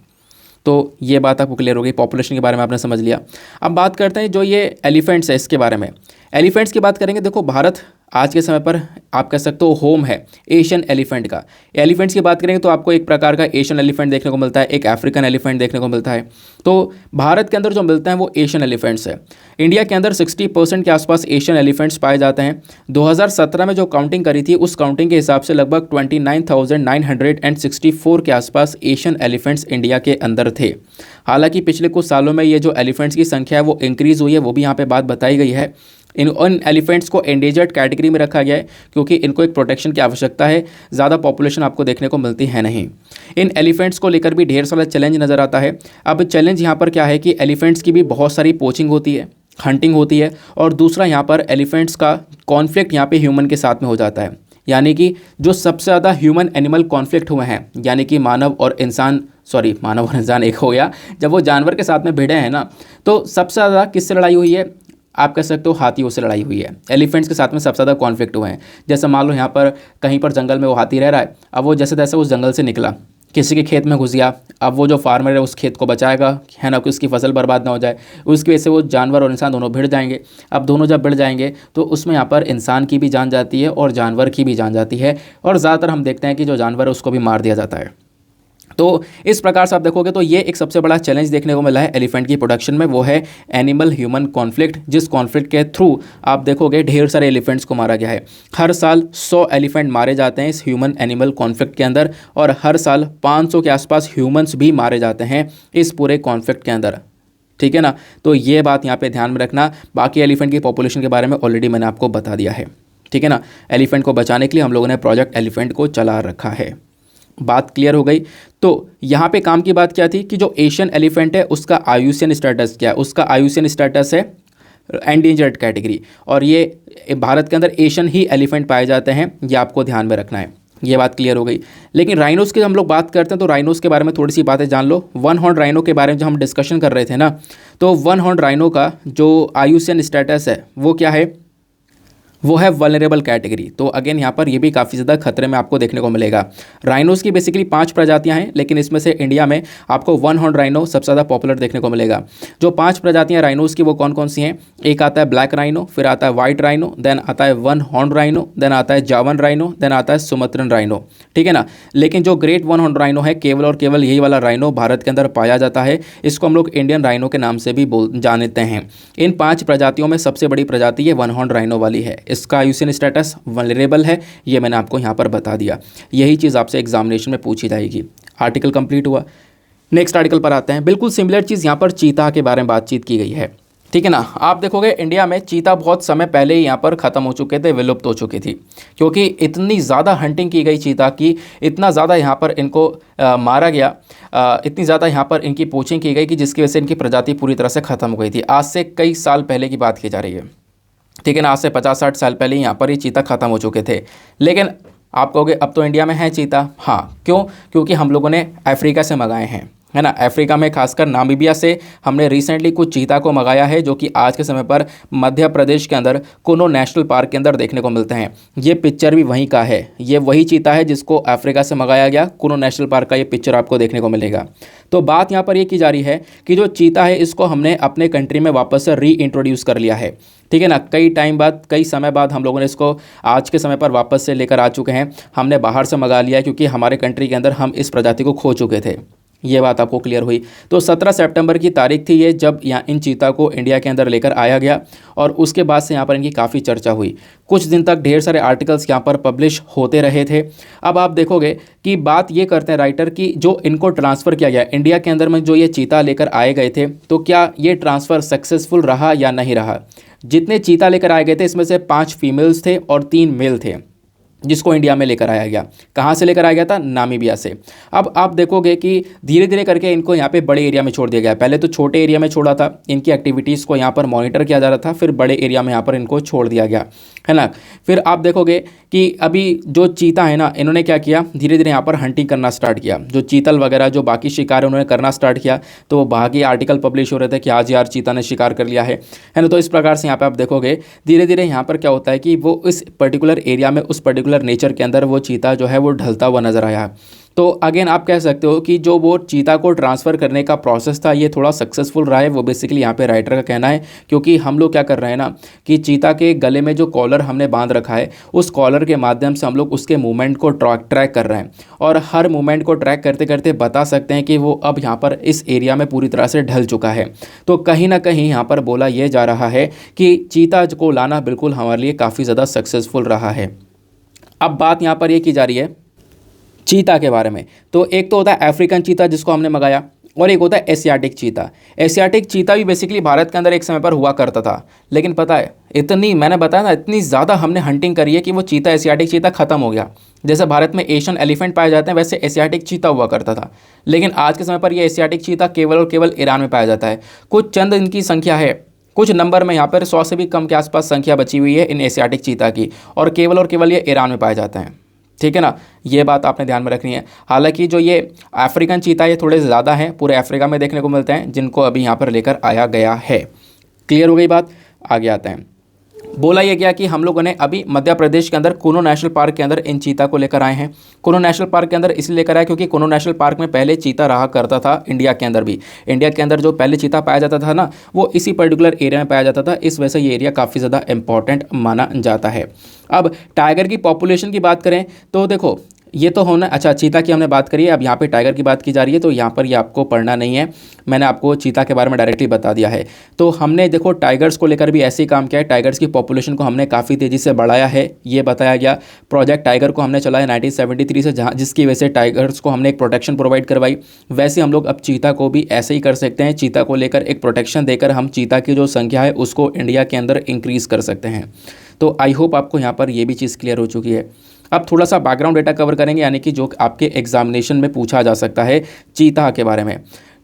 A: तो ये बात आपको क्लियर हो गई, पॉपुलेशन के बारे में आपने समझ लिया। अब बात करते हैं जो ये एलिफेंट्स है इसके बारे में। एलिफेंट्स की बात करेंगे, देखो भारत आज के समय पर आप कह सकते हो होम है एशियन एलिफेंट का। एलिफेंट्स की बात करेंगे तो आपको एक प्रकार का एशियन एलिफेंट देखने को मिलता है, एक अफ्रीकन एलिफेंट देखने को मिलता है। तो भारत के अंदर जो मिलते हैं वो एशियन एलिफेंट्स है। इंडिया के अंदर 60% के आसपास एशियन एलिफेंट्स पाए जाते हैं। 2017 में जो काउंटिंग करी थी उस काउंटिंग के हिसाब से लगभग 29,964 के आसपास एशियन एलिफेंट्स इंडिया के अंदर थे। हालांकि पिछले कुछ सालों में ये जो एलिफेंट्स की संख्या है वो इंक्रीज़ हुई है, वो भी यहाँ पे बात बताई गई है। इन एलिफेंट्स को एंडेजर्ड कैटेगरी में रखा गया है क्योंकि इनको एक प्रोटेक्शन की आवश्यकता है, ज़्यादा पॉपुलेशन आपको देखने को मिलती है नहीं। इन एलिफेंट्स को लेकर भी ढेर सारा चैलेंज नज़र आता है। अब चैलेंज यहाँ पर क्या है कि एलिफेंट्स की भी बहुत सारी पोचिंग होती है, हंटिंग होती है, और दूसरा यहाँ पर एलिफेंट्स का कॉन्फ्लिक्ट यहाँ पे ह्यूमन के साथ में हो जाता है। यानी कि जो सबसे ज़्यादा ह्यूमन एनिमल कॉन्फ्लिक्ट हुए हैं, यानी कि मानव और इंसान एक हो गया, जब वो जानवर के साथ में भिड़े हैं ना, तो सबसे ज़्यादा किससे लड़ाई हुई है? आप कह सकते हो हाथियों से लड़ाई हुई है। एलिफेंट्स के साथ में सबसे ज़्यादा कॉन्फ्लिक्ट हुए हैं। जैसे मान लो यहाँ पर कहीं पर जंगल में वो हाथी रह रहा है, अब वो जैसे तैसे उस जंगल से निकला, किसी के खेत में घुस गया, अब वो जो फार्मर है उस खेत को बचाएगा, है ना, कि उसकी फसल बर्बाद ना हो जाए, उसकी वजह से वो जानवर और इंसान दोनों भिड़ जाएंगे। अब दोनों जब भिड़ जाएंगे तो उसमें यहाँ पर इंसान की भी जान जाती है और जानवर की भी जान जाती है, और ज़्यादातर हम देखते हैं कि जो जानवर है उसको भी मार दिया जाता है। तो इस प्रकार से आप देखोगे तो ये एक सबसे बड़ा चैलेंज देखने को मिला है एलिफेंट की प्रोडक्शन में, वो है एनिमल ह्यूमन कॉन्फ्लिक्ट, जिस कॉन्फ्लिक्ट के थ्रू आप देखोगे ढेर सारे एलिफेंट्स को मारा गया है। हर साल 100 एलिफेंट मारे जाते हैं इस ह्यूमन एनिमल कॉन्फ्लिक्ट के अंदर, और हर साल 500 के आसपास ह्यूमंस भी मारे जाते हैं इस पूरे कॉन्फ्लिक्ट के अंदर। ठीक है ना, तो ये बात यहाँ पे ध्यान में रखना। बाकी एलिफेंट की पॉपुलेशन के बारे में ऑलरेडी मैंने आपको बता दिया है। ठीक है ना, एलिफेंट को बचाने के लिए हम लोगों ने प्रोजेक्ट एलिफेंट को चला रखा है। बात क्लियर हो गई। तो यहाँ पे काम की बात क्या थी कि जो एशियन एलिफेंट है उसका आयुसियन स्टेटस क्या है? उसका आयुसियन स्टेटस है एंडेंजर्ड कैटेगरी, और ये भारत के अंदर एशियन ही एलिफेंट पाए जाते हैं, ये आपको ध्यान में रखना है। ये बात क्लियर हो गई। लेकिन राइनोस की हम लोग बात करते हैं तो राइनोस के बारे में थोड़ी सी बातें जान लो। वन हॉर्न राइनो के बारे में जो हम डिस्कशन कर रहे थे ना, तो वन हॉर्न राइनो का जो आयुसियन स्टेटस है वो क्या है? वो है वल्नरेबल कैटेगरी। तो अगेन यहाँ पर ये भी काफ़ी ज़्यादा खतरे में आपको देखने को मिलेगा। राइनोस की बेसिकली 5 प्रजातियाँ हैं, लेकिन इसमें से इंडिया में आपको वन हॉर्न राइनो सबसे ज़्यादा पॉपुलर देखने को मिलेगा। जो 5 प्रजातियाँ राइनोस की वो कौन कौन सी हैं? एक आता है ब्लैक राइनो, फिर आता है वाइट राइनो, देन आता है वन हॉर्न राइनो, देन आता है जावन राइनो, देन आता है सुमत्रन राइनो। ठीक है ना, लेकिन जो ग्रेट वन हॉर्न राइनो है केवल और केवल यही वाला राइनो भारत के अंदर पाया जाता है। इसको हम लोग इंडियन राइनो के नाम से भी जानते हैं। इन 5 प्रजातियों में सबसे बड़ी प्रजाति ये वन हॉर्न राइनो वाली है। इसका आयुसियन स्टेटस वल्नरेबल है, ये मैंने आपको यहाँ पर बता दिया। यही चीज़ आपसे एग्जामिनेशन में पूछी जाएगी। आर्टिकल कंप्लीट हुआ। नेक्स्ट आर्टिकल पर आते हैं। बिल्कुल सिमिलर चीज़ यहाँ पर चीता के बारे में बातचीत की गई है। ठीक है ना, आप देखोगे इंडिया में चीता बहुत समय पहले ही यहाँ पर ख़त्म हो चुके थे, विलुप्त हो चुकी थी, क्योंकि इतनी ज़्यादा हंटिंग की गई चीता की, इतना ज़्यादा यहाँ पर इनको मारा गया, इतनी ज़्यादा यहाँ पर इनकी पोचिंग की गई कि जिसकी वजह से इनकी प्रजाति पूरी तरह से ख़त्म हो गई थी। आज से कई साल पहले की बात की जा रही है। ठीक है ना, आज से 50-60 साल पहले यहाँ पर ये चीता ख़त्म हो चुके थे। लेकिन आप कहोगे अब तो इंडिया में है चीता। हाँ, क्यों? क्योंकि हम लोगों ने अफ्रीका से मंगाए हैं, है ना। अफ्रीका में खासकर नामीबिया से हमने रिसेंटली कुछ चीता को मंगाया है, जो कि आज के समय पर मध्य प्रदेश के अंदर कुनो नेशनल पार्क के अंदर देखने को मिलते हैं। ये पिक्चर भी वहीं का है, ये वही चीता है जिसको अफ्रीका से मंगाया गया। कुनो नेशनल पार्क का ये पिक्चर आपको देखने को मिलेगा। तो बात यहाँ पर ये की जा रही है कि जो चीता है इसको हमने अपने कंट्री में वापस से री इंट्रोड्यूस कर लिया है। ठीक है ना, कई टाइम बाद, कई समय बाद हम लोगों ने इसको आज के समय पर वापस से लेकर आ चुके हैं। हमने बाहर से मंगा लिया है क्योंकि हमारे कंट्री के अंदर हम इस प्रजाति को खो चुके थे। ये बात आपको क्लियर हुई। तो 17 सितंबर की तारीख थी ये, जब यहाँ इन चीता को इंडिया के अंदर लेकर आया गया, और उसके बाद से यहाँ पर इनकी काफ़ी चर्चा हुई। कुछ दिन तक ढेर सारे आर्टिकल्स यहाँ पर पब्लिश होते रहे थे। अब आप देखोगे कि बात ये करते हैं राइटर की जो इनको ट्रांसफ़र किया गया इंडिया के अंदर में, जो ये चीता लेकर आए गए थे, तो क्या ये ट्रांसफ़र सक्सेसफुल रहा या नहीं रहा? जितने चीता लेकर आए गए थे इसमें से 5 फीमेल्स थे और 3 मेल थे, जिसको इंडिया में लेकर आया गया। कहाँ से लेकर आया गया था? नामीबिया से। अब आप देखोगे कि धीरे धीरे करके इनको यहाँ पे बड़े एरिया में छोड़ दिया गया। पहले तो छोटे एरिया में छोड़ा था, इनकी एक्टिविटीज़ को यहाँ पर मॉनिटर किया जा रहा था, फिर बड़े एरिया में यहाँ पर इनको छोड़ दिया गया, है ना। फिर आप देखोगे कि अभी जो चीता है ना, इन्होंने क्या किया, धीरे धीरे यहाँ पर हंटिंग करना स्टार्ट किया। जो चीतल वगैरह जो बाकी शिकार है उन्होंने करना स्टार्ट किया, तो वो बाकी आर्टिकल पब्लिश हो रहे थे कि आज यार चीता ने शिकार कर लिया है ना। तो इस प्रकार से यहाँ पर आप देखोगे धीरे धीरे यहाँ पर क्या होता है कि वो इस पर्टिकुलर एरिया में, उस पर्टिकुलर नेचर के अंदर वो चीता जो है वो ढलता हुआ नजर आया। तो अगेन आप कह सकते हो कि जो वो चीता को ट्रांसफ़र करने का प्रोसेस था ये थोड़ा सक्सेसफुल रहा है। वो बेसिकली यहाँ पे राइटर का कहना है, क्योंकि हम लोग क्या कर रहे हैं ना कि चीता के गले में जो कॉलर हमने बांध रखा है, उस कॉलर के माध्यम से हम लोग उसके मूवमेंट को ट्रैक कर रहे हैं, और हर मूवमेंट को ट्रैक करते करते बता सकते हैं कि वो अब यहाँ पर इस एरिया में पूरी तरह से ढल चुका है। तो कहीं ना कहीं यहाँ पर बोला यह जा रहा है कि चीता को लाना बिल्कुल हमारे लिए काफ़ी ज़्यादा सक्सेसफुल रहा है। अब बात यहाँ पर ये की जा रही है चीता के बारे में। तो एक तो होता है अफ्रीकन चीता जिसको हमने मंगाया, और एक होता है एशियाटिक चीता। एशियाटिक चीता भी बेसिकली भारत के अंदर एक समय पर हुआ करता था, लेकिन पता है इतनी, मैंने बताया ना, इतनी ज़्यादा हमने हंटिंग करी है कि वो चीता, एशियाटिक चीता ख़त्म हो गया। जैसे भारत में एशियन एलिफेंट पाए जाते हैं, वैसे एशियाटिक चीता हुआ करता था। लेकिन आज के समय पर ये एशियाटिक चीता केवल और केवल ईरान में पाया जाता है। कुछ चंद इनकी संख्या है, कुछ नंबर में यहाँ पर 100 से भी कम के आसपास संख्या बची हुई है इन एशियाटिक चीता की, और केवल ये ईरान में पाए जाते हैं। ठीक है ना, ये बात आपने ध्यान में रखनी है। हालांकि जो ये अफ्रीकन चीता ये थोड़े ज़्यादा हैं, पूरे अफ्रीका में देखने को मिलते हैं, जिनको अभी यहाँ पर लेकर आया गया है। क्लियर हो गई बात, आगे आते हैं। बोला ये गया कि हम लोगों ने अभी मध्य प्रदेश के अंदर कुनो नेशनल पार्क के अंदर इन चीता को लेकर आए हैं। कुनो नेशनल पार्क के अंदर इसलिए लेकर आए क्योंकि कुनो नेशनल पार्क में पहले चीता रहा करता था इंडिया के अंदर भी। इंडिया के अंदर जो पहले चीता पाया जाता था ना, वो इसी पर्टिकुलर एरिया में पाया जाता था, इस वजह से ये एरिया काफ़ी ज़्यादा इंपॉर्टेंट माना जाता है। अब टाइगर की पॉपुलेशन की बात करें तो देखो, ये तो होना, अच्छा चीता की हमने बात करी है, अब यहाँ पे टाइगर की बात की जा रही है, तो यहाँ पर ये आपको पढ़ना नहीं है, मैंने आपको चीता के बारे में डायरेक्टली बता दिया है। तो हमने देखो टाइगर्स को लेकर भी ऐसे ही काम किया है, टाइगर्स की पॉपुलेशन को हमने काफ़ी तेज़ी से बढ़ाया है, ये बताया गया। प्रोजेक्ट टाइगर को हमने चलाया 1973 से, जहाँ जिसकी वजह से टाइगर्स को हमने एक प्रोटेक्शन प्रोवाइड करवाई। वैसे हम लोग अब चीता को भी ऐसे ही कर सकते हैं, चीता को लेकर एक प्रोटेक्शन देकर हम चीता की जो संख्या है उसको इंडिया के अंदर इंक्रीज़ कर सकते हैं। तो आई होप आपको यहाँ पर ये भी चीज़ क्लियर हो चुकी है। अब थोड़ा सा बैकग्राउंड डेटा कवर करेंगे, यानी कि जो आपके एग्जामिनेशन में पूछा जा सकता है चीता के बारे में।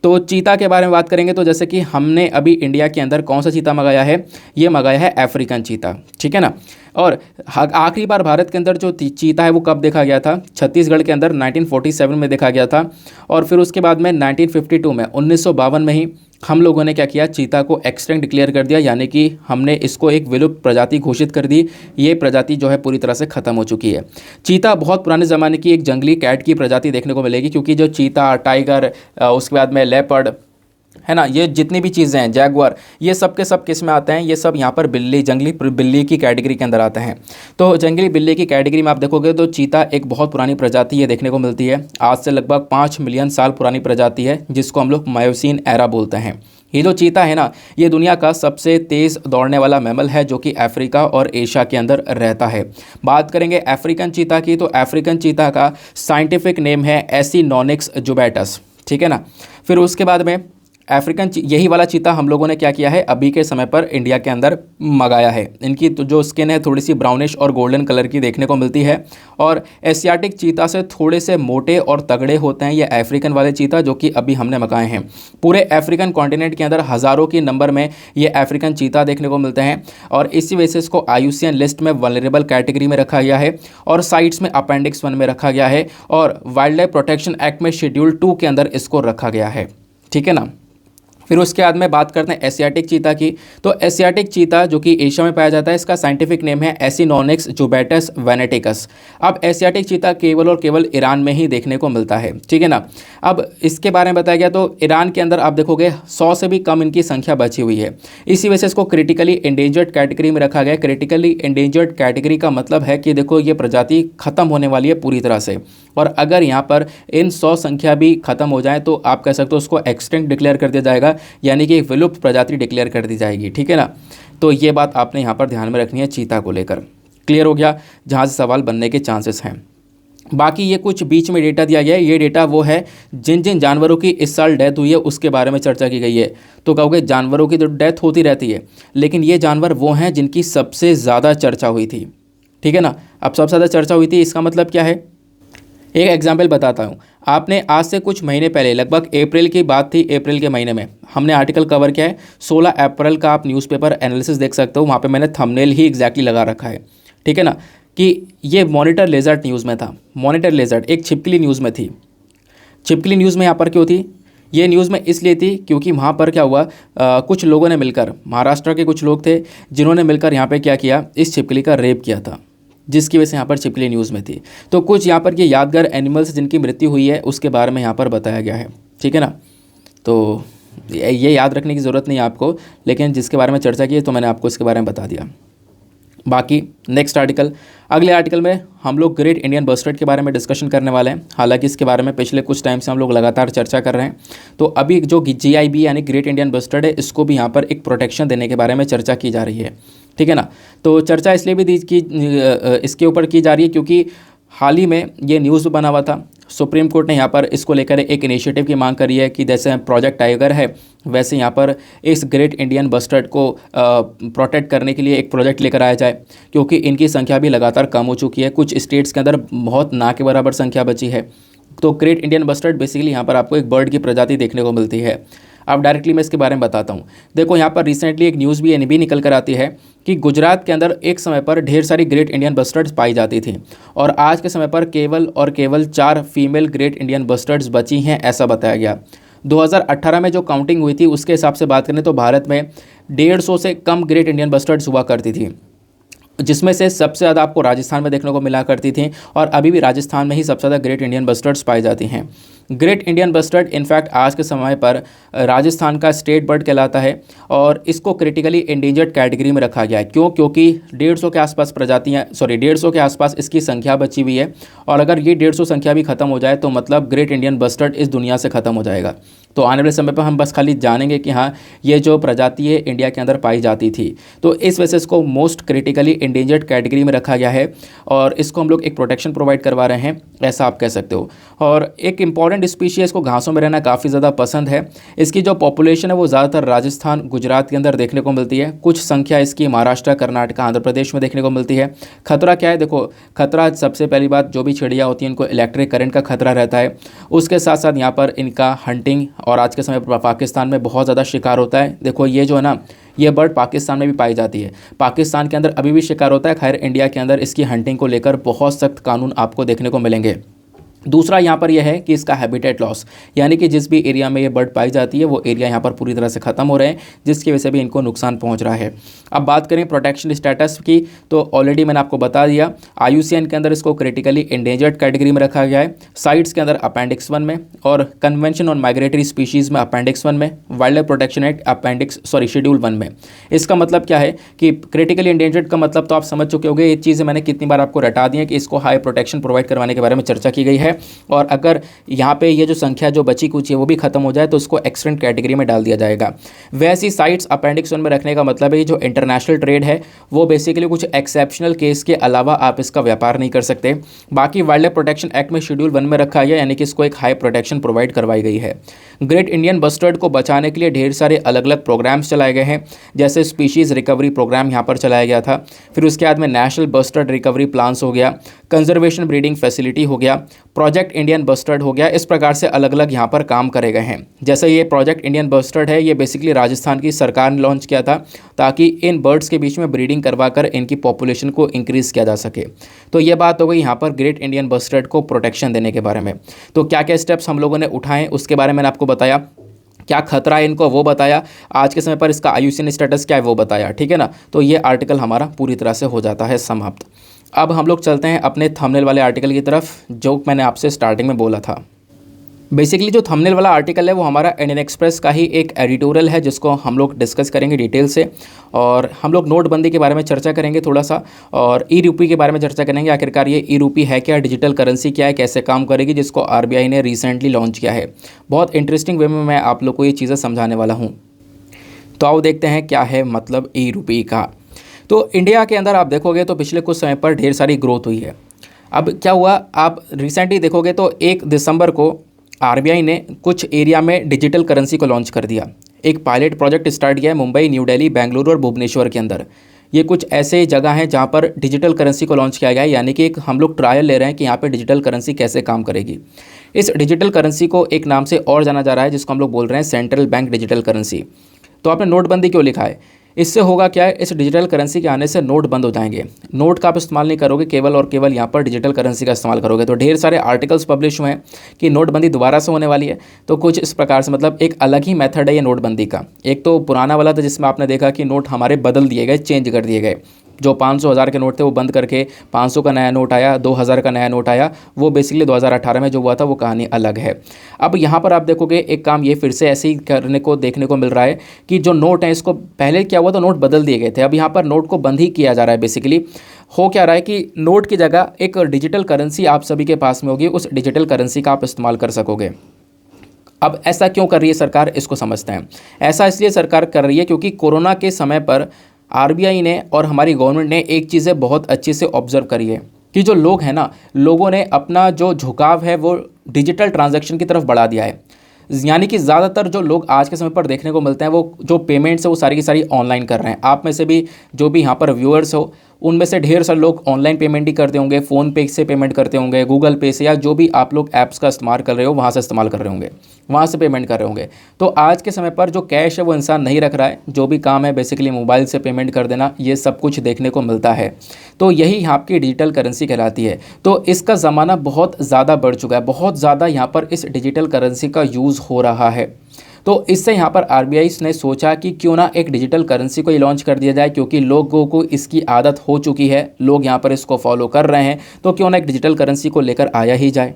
A: तो चीता के बारे में बात करेंगे तो जैसे कि हमने अभी इंडिया के अंदर कौन सा चीता मंगाया है, ये मंगाया है अफ्रीकन चीता, ठीक है ना। और आखिरी बार भारत के अंदर जो चीता है वो कब देखा गया था, छत्तीसगढ़ के अंदर 1947 में देखा गया था। और फिर उसके बाद में 1952 में 1952 में ही हम लोगों ने क्या किया, चीता को एक्सटिंक्ट डिक्लेयर कर दिया, यानी कि हमने इसको एक विलुप्त प्रजाति घोषित कर दी। ये प्रजाति जो है पूरी तरह से ख़त्म हो चुकी है। चीता बहुत पुराने ज़माने की एक जंगली कैट की प्रजाति देखने को मिलेगी, क्योंकि जो चीता, टाइगर, उसके बाद में लेपर्ड है ना, ये जितनी भी चीज़ें हैं, जैगुआर, ये सब के सब किस में आते हैं, ये सब यहाँ पर बिल्ली, जंगली बिल्ली की कैटेगरी के अंदर आते हैं। तो जंगली बिल्ली की कैटेगरी में आप देखोगे तो चीता एक बहुत पुरानी प्रजाति ये देखने को मिलती है, आज से लगभग 5 मिलियन साल पुरानी प्रजाति है, जिसको हम लोग मायोसीन एरा बोलते हैं। ये जो चीता है ना, ये दुनिया का सबसे तेज़ दौड़ने वाला मैमल है, जो कि अफ्रीका और एशिया के अंदर रहता है। बात करेंगे अफ्रीकन चीता की, तो अफ्रीकन चीता का साइंटिफिक नेम है एसिनोनिक्स जुबैटस, ठीक है ना। फिर उसके बाद में यही वाला चीता हम लोगों ने क्या किया है, अभी के समय पर इंडिया के अंदर मंगाया है। इनकी तो जो स्किन है थोड़ी सी ब्राउनिश और गोल्डन कलर की देखने को मिलती है, और एशियाटिक चीता से थोड़े से मोटे और तगड़े होते हैं ये अफ्रीकन वाले चीता, जो कि अभी हमने मंगाए हैं। पूरे अफ्रीकन कॉन्टिनेंट के अंदर हज़ारों की नंबर में ये अफ्रीकन चीता देखने को मिलते हैं, और इसी वजह से इसको IUCN लिस्ट में वल्नरेबल कैटेगरी में रखा गया है, और साइट्स में अपेंडिक्स 1 में रखा गया है, और वाइल्ड लाइफ प्रोटेक्शन एक्ट में शेड्यूल 2 के अंदर इसको रखा गया है, ठीक है ना। फिर उसके बाद में बात करते हैं एशियाटिक चीता की। तो एशियाटिक चीता जो कि एशिया में पाया जाता है, इसका साइंटिफिक नेम है एसिनोनिक्स जुबैटस वेनेटिकस। अब एशियाटिक चीता केवल और केवल ईरान में ही देखने को मिलता है, ठीक है ना। अब इसके बारे में बताया गया तो ईरान के अंदर आप देखोगे 100 से भी कम इनकी संख्या बची हुई है, इसी वजह से इसको क्रिटिकली इंडेंजर्ड कैटेगरी में रखा गया। क्रिटिकली इंडेंजर्ड कैटेगरी का मतलब है कि देखो ये प्रजाति खत्म होने वाली है पूरी तरह से, और अगर यहाँ पर इन 100 संख्या भी खत्म हो जाए तो आप कह सकते हो उसको एक्सटिंक्ट डिक्लेयर कर दिया जाएगा, यानी कि एक विलुप्त प्रजाति डिक्लेयर कर दी जाएगी, ठीक है ना। तो ये बात आपने यहाँ पर ध्यान में रखनी है चीता को लेकर। क्लियर हो गया, जहाँ से सवाल बनने के चांसेस हैं। बाकी ये कुछ बीच में डेटा दिया गया है, ये डेटा वो है जिन जिन जानवरों की इस साल डेथ हुई है उसके बारे में चर्चा की गई है। तो कहोगे जानवरों की तो डेथ होती रहती है, लेकिन ये जानवर वो हैं जिनकी सबसे ज़्यादा चर्चा हुई थी, ठीक है ना। अब सबसे ज़्यादा चर्चा हुई थी, इसका मतलब क्या है, एक एग्जाम्पल बताता हूँ। आपने आज से कुछ महीने पहले, लगभग अप्रैल की बात थी, अप्रैल के महीने में हमने आर्टिकल कवर किया है। 16 अप्रैल का आप न्यूज़पेपर एनालिसिस देख सकते हो, वहाँ पे मैंने थंबनेल ही एग्जैक्टली लगा रखा है, ठीक है ना, कि ये मॉनिटर लेजर्ड न्यूज़ में था। मॉनिटर लेजर्ड एक छिपकली न्यूज़ में थी। छिपकली न्यूज़ में यहाँ पर क्यों थी, ये न्यूज़ में इसलिए थी क्योंकि वहाँ पर क्या हुआ, कुछ लोगों ने मिलकर, महाराष्ट्र के कुछ लोग थे जिन्होंने मिलकर यहाँ पर क्या किया, इस छिपकली का रेप किया था, जिसकी वजह से यहाँ पर छिपकली न्यूज़ में थी। तो कुछ यहाँ पर ये यादगार एनिमल्स जिनकी मृत्यु हुई है उसके बारे में यहाँ पर बताया गया है, ठीक है ना। तो ये याद रखने की ज़रूरत नहीं है आपको, लेकिन जिसके बारे में चर्चा की है तो मैंने आपको इसके बारे में बता दिया। बाकी नेक्स्ट आर्टिकल, अगले आर्टिकल में हम लोग ग्रेट इंडियन बस्टर्ड के बारे में डिस्कशन करने वाले हैं। हालांकि इसके बारे में पिछले कुछ टाइम से हम लोग लगातार चर्चा कर रहे हैं। तो अभी जो GIB यानी ग्रेट इंडियन बस्टर्ड है, इसको भी यहाँ पर एक प्रोटेक्शन देने के बारे में चर्चा की जा रही है, ठीक है ना। तो चर्चा इसलिए भी इसके ऊपर की जा रही है क्योंकि हाल ही में ये न्यूज़ बना हुआ था। सुप्रीम कोर्ट ने यहाँ पर इसको लेकर एक इनिशिएटिव की मांग करी है कि जैसे प्रोजेक्ट टाइगर है, वैसे यहाँ पर इस ग्रेट इंडियन बस्टर्ड को प्रोटेक्ट करने के लिए एक प्रोजेक्ट लेकर आया जाए, क्योंकि इनकी संख्या भी लगातार कम हो चुकी है। कुछ स्टेट्स के अंदर बहुत ना के बराबर संख्या बची है। तो ग्रेट इंडियन बस्टर्ड बेसिकली यहाँ पर आपको एक बर्ड की प्रजाति देखने को मिलती है। अब डायरेक्टली मैं इसके बारे में बताता हूँ। देखो यहाँ पर रिसेंटली एक न्यूज़ भी एनबी निकल कर आती है कि गुजरात के अंदर एक समय पर ढेर सारी ग्रेट इंडियन बस्टर्ड्स पाई जाती थी और आज के समय पर केवल और केवल 4 फीमेल ग्रेट इंडियन बस्टर्ड्स बची हैं, ऐसा बताया गया। 2018 में जो काउंटिंग हुई थी उसके हिसाब से बात करें तो भारत में 150 से कम ग्रेट इंडियन बस्टर्ड्स हुआ करती थी, जिसमें से सबसे ज़्यादा आपको राजस्थान में देखने को मिला करती थी और अभी भी राजस्थान में ही सबसे ज़्यादा ग्रेट इंडियन बस्टर्ड्स पाई जाती हैं। ग्रेट इंडियन बस्टर्ड इनफैक्ट आज के समय पर राजस्थान का स्टेट बर्ड कहलाता है और इसको क्रिटिकली इंडेंजर्ड कैटेगरी में रखा गया है। क्यों? क्योंकि 150 के आसपास प्रजातियाँ 150 के आसपास इसकी संख्या बची हुई है और अगर ये 150 संख्या भी खत्म हो जाए तो मतलब ग्रेट इंडियन बस्टर्ड इस दुनिया से ख़त्म हो जाएगा। तो आने वाले समय पर हम बस खाली जानेंगे कि हाँ ये जो प्रजाति है इंडिया के अंदर पाई जाती थी, तो इस वजह से इसको मोस्ट क्रिटिकली इंडेंजर्ड कैटेगरी में रखा गया है और इसको हम लोग एक प्रोटेक्शन प्रोवाइड करवा रहे हैं, ऐसा आप कह सकते हो। और एक इंपॉर्टेंट स्पीशीज, इसको घासों में रहना काफ़ी ज़्यादा पसंद है। इसकी जो पॉपुलेशन है वो ज़्यादातर राजस्थान गुजरात के अंदर देखने को मिलती है, कुछ संख्या इसकी महाराष्ट्र कर्नाटक आंध्र प्रदेश में देखने को मिलती है। खतरा क्या है? देखो खतरा सबसे पहली बात, जो भी चिड़िया होती हैं इनको इलेक्ट्रिक करंट का खतरा रहता है। उसके साथ साथ यहाँ पर इनका हंटिंग और आज के समय पर पाकिस्तान में बहुत ज़्यादा शिकार होता है। देखो ये जो है ना, ये बर्ड पाकिस्तान में भी पाई जाती है, पाकिस्तान के अंदर अभी भी शिकार होता है। खैर इंडिया के अंदर इसकी हंटिंग को लेकर बहुत सख्त कानून आपको देखने को मिलेंगे। दूसरा यहाँ पर यह है कि इसका हैबिटेट लॉस, यानी कि जिस भी एरिया में ये बर्ड पाई जाती है वो एरिया यहाँ पर पूरी तरह से ख़त्म हो रहे हैं, जिसकी वजह से भी इनको नुकसान पहुँच रहा है। अब बात करें प्रोटेक्शन स्टेटस की, तो ऑलरेडी मैंने आपको बता दिया, IUCN के अंदर इसको क्रिटिकली इंडेंजर्ड कैटेगरी में रखा गया है, साइट्स के अंदर अपेंडिक्स 1 में और कन्वेंशन ऑन माइग्रेटरी स्पीशीज़ में अपेंडिक्स 1 में, wild life protection act schedule 1 में। इसका मतलब क्या है कि क्रिटिकली इंडेंजर्ड का मतलब तो आप समझ चुके होंगे। ये चीज़ें मैंने कितनी बार आपको रटा दी है कि इसको हाई प्रोटेक्शन प्रोवाइड करवाने के बारे में चर्चा की गई है और अगर यहाँ पे ये जो संख्या जो बची कुछ है वो भी खत्म हो जाए तो उसको एक्सटेंट कैटेगरी में डाल दिया जाएगा। वैसी साइट्स अपेंडिक्स 1 में रखने का मतलब है जो इंटरनेशनल ट्रेड है वो बेसिकली कुछ एक्सेप्शनल केस के अलावा आप इसका व्यापार नहीं कर सकते। बाकी वाइल्ड लाइफ प्रोटेक्शन एक्ट में शेड्यूल 1 में रखा गया, यानी कि इसको एक हाई प्रोटेक्शन प्रोवाइड करवाई गई है। ग्रेट इंडियन बस्टर्ड को बचाने के लिए ढेर सारे अलग अलग प्रोग्राम्स चलाए गए हैं, जैसे स्पीशीज़ रिकवरी प्रोग्राम यहाँ पर चलाया गया था, फिर उसके बाद में नेशनल बस्टर्ड रिकवरी प्लान्स हो गया, कंजर्वेशन ब्रीडिंग फैसिलिटी हो गया, प्रोजेक्ट इंडियन बस्टर्ड हो गया। इस प्रकार से अलग अलग यहाँ पर काम करे गए हैं। जैसे ये प्रोजेक्ट इंडियन बस्टर्ड है, ये बेसिकली राजस्थान की सरकार ने लॉन्च किया था ताकि इन बर्ड्स के बीच में ब्रीडिंग करवाकर इनकी पॉपुलेशन को इंक्रीज़ किया जा सके। तो ये बात हो गई यहाँ पर ग्रेट इंडियन बस्टर्ड को प्रोटेक्शन देने के बारे में। तो क्या क्या स्टेप्स हम लोगों ने उठाए उसके बारे में मैंने आपको बताया, क्या खतरा है इनको वो बताया, आज के समय पर इसका IUCN स्टेटस क्या है वो बताया, ठीक है ना। तो ये आर्टिकल हमारा पूरी तरह से हो जाता है समाप्त। अब हम लोग चलते हैं अपने थंबनेल वाले आर्टिकल की तरफ, जो मैंने आपसे स्टार्टिंग में बोला था। बेसिकली जो थंबनेल वाला आर्टिकल है वो हमारा इंडियन एक्सप्रेस का ही एक एडिटोरियल है, जिसको हम लोग डिस्कस करेंगे डिटेल से और हम लोग नोटबंदी के बारे में चर्चा करेंगे थोड़ा सा और ई-रूपी के बारे में चर्चा करेंगे। आखिरकार ये ई-रूपी है क्या, डिजिटल करेंसी क्या है, कैसे काम करेगी, जिसको RBI ने रिसेंटली लॉन्च किया है। बहुत इंटरेस्टिंग वे में मैं आप लोग को ये चीज़ें समझाने वाला हूँ। तो आओ देखते हैं क्या है मतलब ई-रूपी का। तो इंडिया के अंदर आप देखोगे तो पिछले कुछ समय पर ढेर सारी ग्रोथ हुई है। अब क्या हुआ, आप रिसेंटली देखोगे तो 1 दिसंबर को RBI ने कुछ एरिया में डिजिटल करेंसी को लॉन्च कर दिया। एक पायलट प्रोजेक्ट स्टार्ट किया है मुंबई, न्यू दिल्ली, बेंगलुरु और भुवनेश्वर के अंदर। ये कुछ ऐसे जगह हैं जहाँ पर डिजिटल करेंसी को लॉन्च किया गया है, यानी कि एक हम लोग ट्रायल ले रहे हैं कि यहाँ पे डिजिटल करेंसी कैसे काम करेगी। इस डिजिटल करेंसी को एक नाम से और जाना जा रहा है, जिसको हम लोग बोल रहे हैं सेंट्रल बैंक डिजिटल करेंसी। तो आपने नोटबंदी क्यों लिखा है? इससे होगा क्या है, इस डिजिटल करेंसी के आने से नोट बंद हो जाएंगे। नोट का आप इस्तेमाल नहीं करोगे, केवल और केवल यहाँ पर डिजिटल करेंसी का इस्तेमाल करोगे। तो ढेर सारे आर्टिकल्स पब्लिश हुए हैं कि नोटबंदी दोबारा से होने वाली है। तो कुछ इस प्रकार से मतलब एक अलग ही मेथड है ये नोटबंदी का। एक तो पुराना वाला था जिसमें आपने देखा कि नोट हमारे बदल दिए गए, चेंज कर दिए गए। जो 500 हज़ार के नोट थे वो बंद करके 500 का नया नोट आया, 2000 का नया नोट आया। वो बेसिकली 2018 में जो हुआ था वो कहानी अलग है। अब यहाँ पर आप देखोगे एक काम ये फिर से ऐसे ही करने को देखने को मिल रहा है कि जो नोट है इसको पहले क्या हुआ था, नोट बदल दिए गए थे। अब यहाँ पर नोट को बंद ही किया जा रहा है। बेसिकली हो क्या रहा है कि नोट की जगह एक डिजिटल करेंसी आप सभी के पास में होगी, उस डिजिटल करेंसी का आप इस्तेमाल कर सकोगे। अब ऐसा क्यों कर रही है सरकार, इसको समझते हैं। ऐसा इसलिए सरकार कर रही है क्योंकि कोरोना के समय पर RBI ने और हमारी गवर्नमेंट ने एक चीज़ें बहुत अच्छे से ऑब्जर्व करी है कि जो लोग हैं ना, लोगों ने अपना जो झुकाव है वो डिजिटल ट्रांजैक्शन की तरफ बढ़ा दिया है। यानी कि ज़्यादातर जो लोग आज के समय पर देखने को मिलते हैं वो जो पेमेंट्स है वो सारी की सारी ऑनलाइन कर रहे हैं। आप में से भी जो भी यहाँ पर व्यूअर्स हो उनमें से ढेर सारे लोग ऑनलाइन पेमेंट ही करते होंगे, फ़ोन पे से पेमेंट करते होंगे, गूगल पे से, या जो भी आप लोग ऐप्स का इस्तेमाल कर रहे हो वहाँ से इस्तेमाल कर रहे होंगे, वहाँ से पेमेंट कर रहे होंगे। तो आज के समय पर जो कैश है वो इंसान नहीं रख रहा है, जो भी काम है बेसिकली मोबाइल से पेमेंट कर देना, ये सब कुछ देखने को मिलता है। तो यही यहाँ की डिजिटल करेंसी कहलाती है। तो इसका ज़माना बहुत ज़्यादा बढ़ चुका है, बहुत ज़्यादा यहाँ पर इस डिजिटल करेंसी का यूज़ हो रहा है। तो इससे यहाँ पर आरबीआई ने सोचा कि क्यों ना एक डिजिटल करेंसी को ही लॉन्च कर दिया जाए, क्योंकि लोगों को इसकी आदत हो चुकी है, लोग यहाँ पर इसको फॉलो कर रहे हैं, तो क्यों ना एक डिजिटल करेंसी को लेकर आया ही जाए।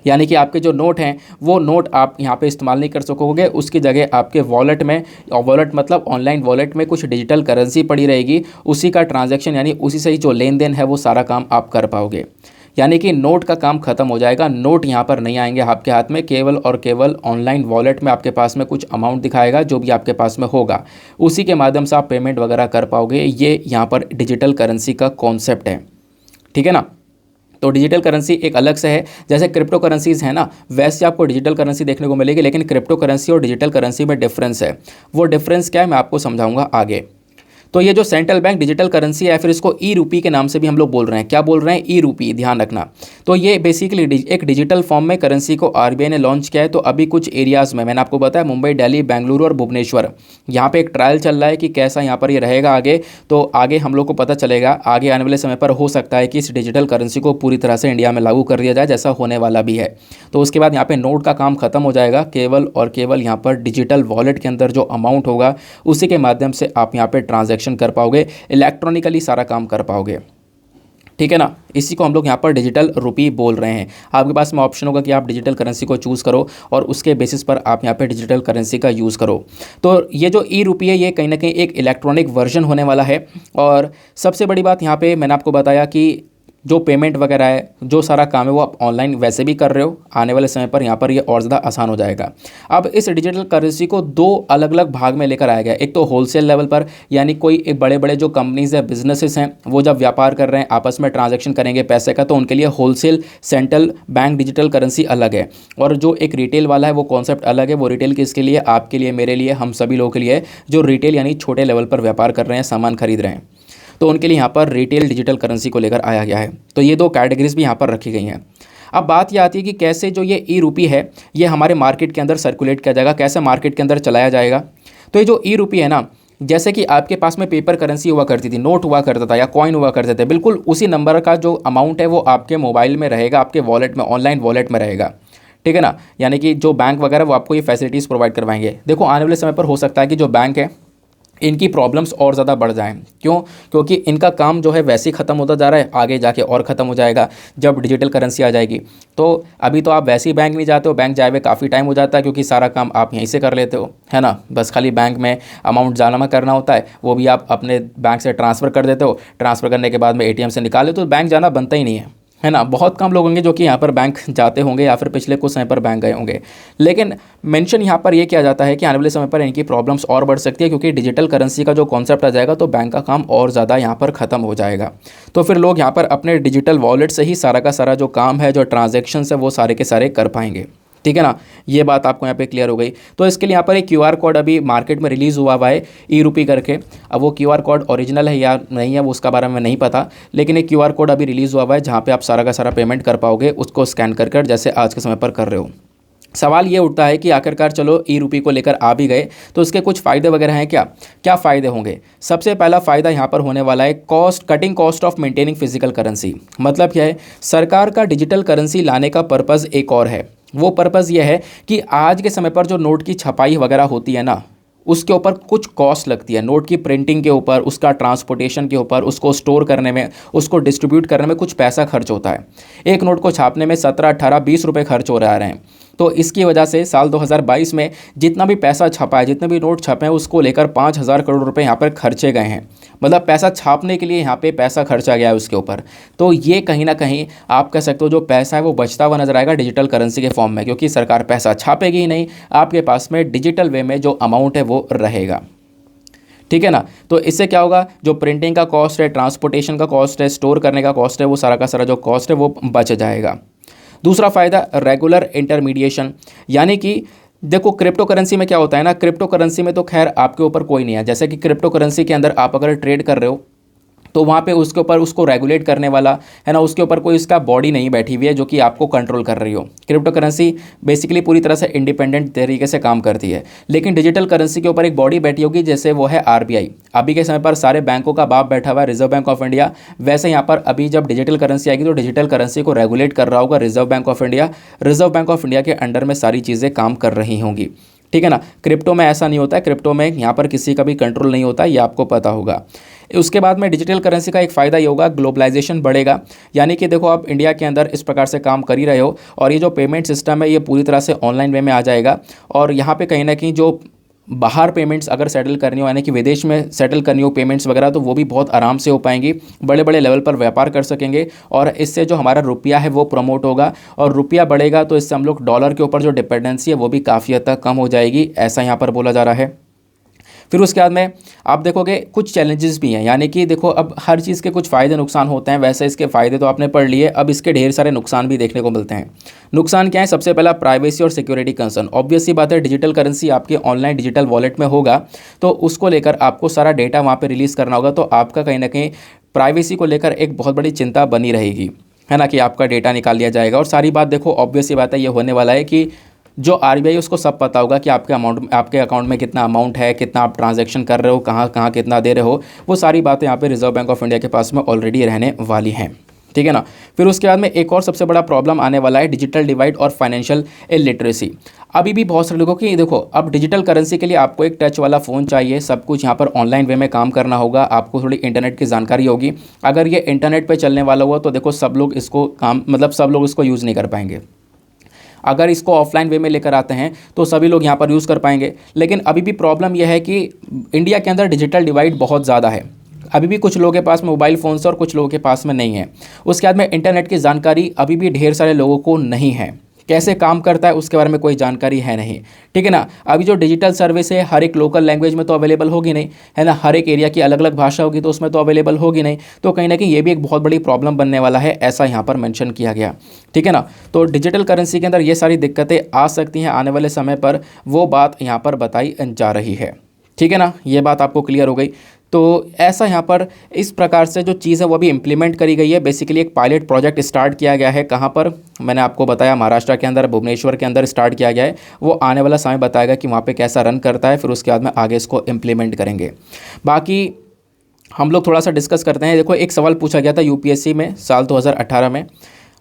A: यानी कि आपके जो नोट हैं वो नोट आप यहाँ पे इस्तेमाल नहीं कर सकोगे, उसकी जगह आपके वॉलेट में, और वॉलेट मतलब ऑनलाइन वॉलेट में कुछ डिजिटल करेंसी पड़ी रहेगी, उसी का ट्रांजैक्शन यानी उसी से ही जो लेन देन है वो सारा काम आप कर पाओगे। यानी कि नोट का काम खत्म हो जाएगा, नोट यहाँ पर नहीं आएंगे आपके हाथ में, केवल और केवल ऑनलाइन वॉलेट में आपके पास में कुछ अमाउंट दिखाएगा जो भी आपके पास में होगा, उसी के माध्यम से आप पेमेंट वगैरह कर पाओगे। ये यहाँ पर डिजिटल करेंसी का कॉन्सेप्ट है, ठीक है ना। तो डिजिटल करेंसी एक अलग से है, जैसे क्रिप्टो करेंसीज है ना, वैसे आपको डिजिटल करेंसी देखने को मिलेगी, लेकिन क्रिप्टो करेंसी और डिजिटल करेंसी में डिफरेंस है। वो डिफरेंस क्या है मैं आपको समझाऊंगा आगे। तो ये जो सेंट्रल बैंक डिजिटल करेंसी है, फिर इसको ई रूपी के नाम से भी हम लोग बोल रहे हैं। क्या बोल रहे हैं? ई रूपी, ध्यान रखना। तो ये बेसिकली एक डिजिटल फॉर्म में करेंसी को आरबीआई ने लॉन्च किया है। तो अभी कुछ एरियाज़ में मैंने आपको बताया, मुंबई, दिल्ली, बेंगलुरु और भुवनेश्वर, यहाँ पे एक ट्रायल चल रहा है कि कैसा यहाँ पर ये रहेगा आगे। तो आगे हम लोग को पता चलेगा, आगे आने वाले समय पर हो सकता है कि इस डिजिटल करेंसी को पूरी तरह से इंडिया में लागू कर दिया जाए, जैसा होने वाला भी है। तो उसके बाद यहाँ पे नोट का काम खत्म हो जाएगा, केवल और केवल यहाँ पर डिजिटल वॉलेट के अंदर जो अमाउंट होगा उसी के माध्यम से आप यहाँ पे ट्रांजैक्शन कर पाओगे, इलेक्ट्रॉनिकली सारा काम कर पाओगे, ठीक है ना। इसी को हम लोग यहाँ पर डिजिटल रुपी बोल रहे हैं। आपके पास में ऑप्शन होगा कि आप डिजिटल करेंसी को चूज़ करो और उसके बेसिस पर आप यहाँ पे डिजिटल करेंसी का यूज़ करो। तो ये जो ई रुपी है, ये कहीं ना कहीं एक इलेक्ट्रॉनिक वर्जन होने वाला है। और सबसे बड़ी बात यहाँ पे मैंने आपको बताया कि जो पेमेंट वगैरह है, जो सारा काम है वो आप ऑनलाइन वैसे भी कर रहे हो, आने वाले समय पर यहाँ पर ये और ज़्यादा आसान हो जाएगा। अब इस डिजिटल करेंसी को दो अलग अलग भाग में लेकर आया गया। एक तो होलसेल लेवल पर, यानी कोई एक बड़े बड़े जो कंपनीज़ है, बिजनेसेस हैं, वो जब व्यापार कर रहे हैं, आपस में ट्रांजैक्शन करेंगे पैसे का, तो उनके लिए wholesale central bank digital currency अलग है। और जो एक रिटेल वाला है वो कॉन्सेप्ट अलग है। वो रिटेल किसके लिए? आपके लिए, मेरे लिए, हम सभी लोगों के लिए, जो रिटेल यानी छोटे लेवल पर व्यापार कर रहे हैं, सामान खरीद रहे हैं, तो उनके लिए यहाँ पर रिटेल डिजिटल करेंसी को लेकर आया गया है। तो ये दो कैटेगरीज भी यहाँ पर रखी गई हैं। अब बात ये आती है कि कैसे जो ये ई रुपी है ये हमारे मार्केट के अंदर सर्कुलेट किया जाएगा, कैसे मार्केट के अंदर चलाया जाएगा। तो ये जो ई रुपी है ना, जैसे कि आपके पास में पेपर करेंसी हुआ करती थी, नोट हुआ करता था या कॉइन हुआ करते थे, बिल्कुल उसी नंबर का जो अमाउंट है वो आपके मोबाइल में रहेगा, आपके वॉलेट में, ऑनलाइन वॉलेट में रहेगा, ठीक है ना। यानी कि जो बैंक वगैरह वो आपको ये फैसिलिटीज़ प्रोवाइड करवाएंगे। देखो आने वाले समय पर हो सकता है कि जो बैंक है इनकी प्रॉब्लम्स और ज़्यादा बढ़ जाएं। क्यों? क्योंकि इनका काम जो है वैसे ही ख़त्म होता जा रहा है, आगे जाके और ख़त्म हो जाएगा जब डिजिटल करेंसी आ जाएगी। तो अभी तो आप वैसे ही बैंक नहीं जाते हो, बैंक जाए हुए काफ़ी टाइम हो जाता है, क्योंकि सारा काम आप यहीं से कर लेते हो, है ना। बस खाली बैंक में अमाउंट जमा करना होता है, वो भी आप अपने बैंक से ट्रांसफ़र कर देते हो। ट्रांसफ़र करने के बाद में ATM से निकाले तो बैंक जाना बनता ही नहीं है ना। बहुत कम लोग होंगे जो कि यहाँ पर बैंक जाते होंगे या फिर पिछले कुछ समय पर बैंक गए होंगे। लेकिन मेंशन यहाँ पर ये किया जाता है कि आने वाले समय पर इनकी प्रॉब्लम्स और बढ़ सकती है, क्योंकि डिजिटल करेंसी का जो कॉन्सेप्ट आ जाएगा तो बैंक का काम और ज़्यादा यहाँ पर ख़त्म हो जाएगा। तो फिर लोग यहाँ पर अपने डिजिटल वॉलेट से ही सारा का सारा जो काम है, जो ट्रांजेक्शन है, वो सारे के सारे कर पाएंगे, ठीक है ना। ये बात आपको यहाँ पे क्लियर हो गई। तो इसके लिए यहाँ पर एक QR कोड अभी मार्केट में रिलीज़ हुआ है, ई रुपी करके। अब वो QR कोड ओरिजिनल है या नहीं है वो उसका बारे में नहीं पता, लेकिन एक QR कोड अभी रिलीज़ हुआ है जहाँ पे आप सारा का सारा पेमेंट कर पाओगे, उसको स्कैन कर जैसे आज के समय पर कर रहे हो। सवाल ये उठता है कि आखिरकार चलो ई रुपी को लेकर आ भी गए तो इसके कुछ फ़ायदे वगैरह हैं क्या? क्या फ़ायदे होंगे? सबसे पहला फ़ायदा यहाँ पर होने वाला है cutting cost of maintaining physical currency. मतलब क्या है? सरकार का डिजिटल करेंसी लाने का पर्पज़ एक और है। वो पर्पज़ ये है कि आज के समय पर जो नोट की छपाई वगैरह होती है ना, उसके ऊपर कुछ कॉस्ट लगती है। नोट की प्रिंटिंग के ऊपर, उसका ट्रांसपोर्टेशन के ऊपर, उसको स्टोर करने में, उसको डिस्ट्रीब्यूट करने में कुछ पैसा खर्च होता है। एक नोट को छापने में 17, 18, 20 रुपये खर्च हो रहे हैं। तो इसकी वजह से साल 2022 में जितना भी पैसा छपा है, जितने भी नोट छपे हैं, उसको लेकर 5,000 करोड़ रुपए यहाँ पर खर्चे गए हैं। मतलब पैसा छापने के लिए यहाँ पे पैसा खर्चा गया है उसके ऊपर। तो ये कहीं ना कहीं आप कह सकते हो जो पैसा है वो बचता हुआ नजर आएगा डिजिटल करेंसी के फॉर्म में, क्योंकि सरकार पैसा छापेगी ही नहीं, आपके पास में डिजिटल वे में जो अमाउंट है वो रहेगा, ठीक है ना। तो इससे क्या होगा? जो प्रिंटिंग का कॉस्ट है, ट्रांसपोर्टेशन का कॉस्ट है, स्टोर करने का कॉस्ट है, वो सारा का सारा जो कॉस्ट है वो बच जाएगा। दूसरा फ़ायदा रेगुलर इंटरमीडिएशन, यानी कि देखो क्रिप्टो करेंसी में क्या होता है ना, क्रिप्टो करेंसी में तो खैर आपके ऊपर कोई नहीं है। जैसे कि क्रिप्टो करेंसी के अंदर आप अगर ट्रेड कर रहे हो तो वहाँ पे उसके ऊपर उसको रेगुलेट करने वाला है ना, उसके ऊपर कोई इसका बॉडी नहीं बैठी हुई है जो कि आपको कंट्रोल कर रही हो। क्रिप्टो करेंसी बेसिकली पूरी तरह से इंडिपेंडेंट तरीके से काम करती है, लेकिन डिजिटल करेंसी के ऊपर एक बॉडी बैठी होगी, जैसे वो है आरबीआई। अभी के समय पर सारे बैंकों का बाप बैठा हुआ है रिजर्व बैंक ऑफ इंडिया, वैसे यहाँ पर अभी जब डिजिटल करेंसी आएगी तो डिजिटल करेंसी को रेगुलेट कर रहा होगा reserve bank of India. Reserve bank of India के अंडर में सारी चीज़ें काम कर रही होंगी, ठीक है ना। क्रिप्टो में ऐसा नहीं होता है, क्रिप्टो में यहाँ पर किसी का भी कंट्रोल नहीं होता, ये आपको पता होगा। उसके बाद में डिजिटल करेंसी का एक फ़ायदा ये होगा, ग्लोबलाइजेशन बढ़ेगा। यानी कि देखो आप इंडिया के अंदर इस प्रकार से काम कर ही रहे हो और ये जो पेमेंट सिस्टम है ये पूरी तरह से ऑनलाइन वे में आ जाएगा। और यहाँ पे कहीं ना कहीं जो बाहर पेमेंट्स अगर सेटल करनी हो, यानी कि विदेश में सेटल करनी हो पेमेंट्स वगैरह, तो वो भी बहुत आराम से हो पाएंगी। बड़े बड़े लेवल पर व्यापार कर सकेंगे और इससे जो हमारा रुपया है वो प्रमोट होगा, और रुपया बढ़ेगा तो इससे हम लोग डॉलर के ऊपर जो डिपेंडेंसी है वो भी काफ़ी हद तक कम हो जाएगी, ऐसा यहाँ पर बोला जा रहा है। फिर उसके बाद में आप देखोगे कुछ चैलेंजेस भी हैं, यानी कि देखो अब हर चीज़ के कुछ फ़ायदे नुकसान होते हैं, वैसे इसके फ़ायदे तो आपने पढ़ लिए, अब इसके ढेर सारे नुकसान भी देखने को मिलते हैं। नुकसान क्या है? सबसे पहला प्राइवेसी और सिक्योरिटी कंसर्न। ऑब्वियस सी बात है, डिजिटल करेंसी आपके ऑनलाइन डिजिटल वॉलेट में होगा तो उसको लेकर आपको सारा डेटा वहाँ पर रिलीज़ करना होगा, तो आपका कहीं ना कहीं प्राइवेसी को लेकर एक बहुत बड़ी चिंता बनी रहेगी, है ना, कि आपका डेटा निकाल लिया जाएगा। और सारी बात देखो ऑब्वियस सी बात है, ये होने वाला है कि जो आरबीआई उसको सब पता होगा कि आपके अकाउंट में कितना अमाउंट है, कितना आप ट्रांजैक्शन कर रहे हो, कहाँ कहाँ कितना दे रहे हो, वो सारी बातें यहाँ पे रिजर्व बैंक ऑफ इंडिया के पास में ऑलरेडी रहने वाली हैं, ठीक है ना। फिर उसके बाद में एक और सबसे बड़ा प्रॉब्लम आने वाला है, डिजिटल डिवाइड और फाइनेंशियल इलिटरेसी। अभी भी बहुत सारे लोगों की देखो, अब डिजिटल करेंसी के लिए आपको एक टच वाला फ़ोन चाहिए, सब कुछ यहाँ पर ऑनलाइन वे में काम करना होगा, आपको थोड़ी इंटरनेट की जानकारी होगी। अगर ये इंटरनेट पर चलने वाला हुआ तो देखो सब लोग इसको सब लोग इसको यूज़ नहीं कर पाएंगे। अगर इसको ऑफलाइन वे में लेकर आते हैं तो सभी लोग यहाँ पर यूज़ कर पाएंगे। लेकिन अभी भी प्रॉब्लम यह है कि इंडिया के अंदर डिजिटल डिवाइड बहुत ज़्यादा है, अभी भी कुछ लोगों के पास मोबाइल फ़ोन्स और कुछ लोगों के पास में नहीं है। उसके बाद में इंटरनेट की जानकारी अभी भी ढेर सारे लोगों को नहीं है, कैसे काम करता है उसके बारे में कोई जानकारी है नहीं, ठीक है ना। अभी जो डिजिटल सर्विस है हर एक लोकल लैंग्वेज में तो अवेलेबल होगी नहीं, है ना, हर एक एरिया की अलग अलग भाषा होगी तो उसमें तो अवेलेबल होगी नहीं, तो कहीं ना कहीं ये भी एक बहुत बड़ी प्रॉब्लम बनने वाला है, ऐसा यहाँ पर मेंशन किया गया, ठीक है ना। तो डिजिटल करेंसी के अंदर ये सारी दिक्कतें आ सकती हैं आने वाले समय पर, वो बात यहाँ पर बताई जा रही है, ठीक है ना। ये बात आपको क्लियर हो गई। तो ऐसा यहाँ पर इस प्रकार से जो चीज़ है वो भी इम्प्लीमेंट करी गई है। बेसिकली एक पायलट प्रोजेक्ट स्टार्ट किया गया है, कहाँ पर, मैंने आपको बताया महाराष्ट्र के अंदर, भुवनेश्वर के अंदर स्टार्ट किया गया है। वो आने वाला समय बताएगा कि वहाँ पे कैसा रन करता है, फिर उसके बाद में आगे इसको इम्प्लीमेंट करेंगे। बाकी हम लोग थोड़ा सा डिस्कस करते हैं। देखो एक सवाल पूछा गया था यूपीएससी में साल 2018 में।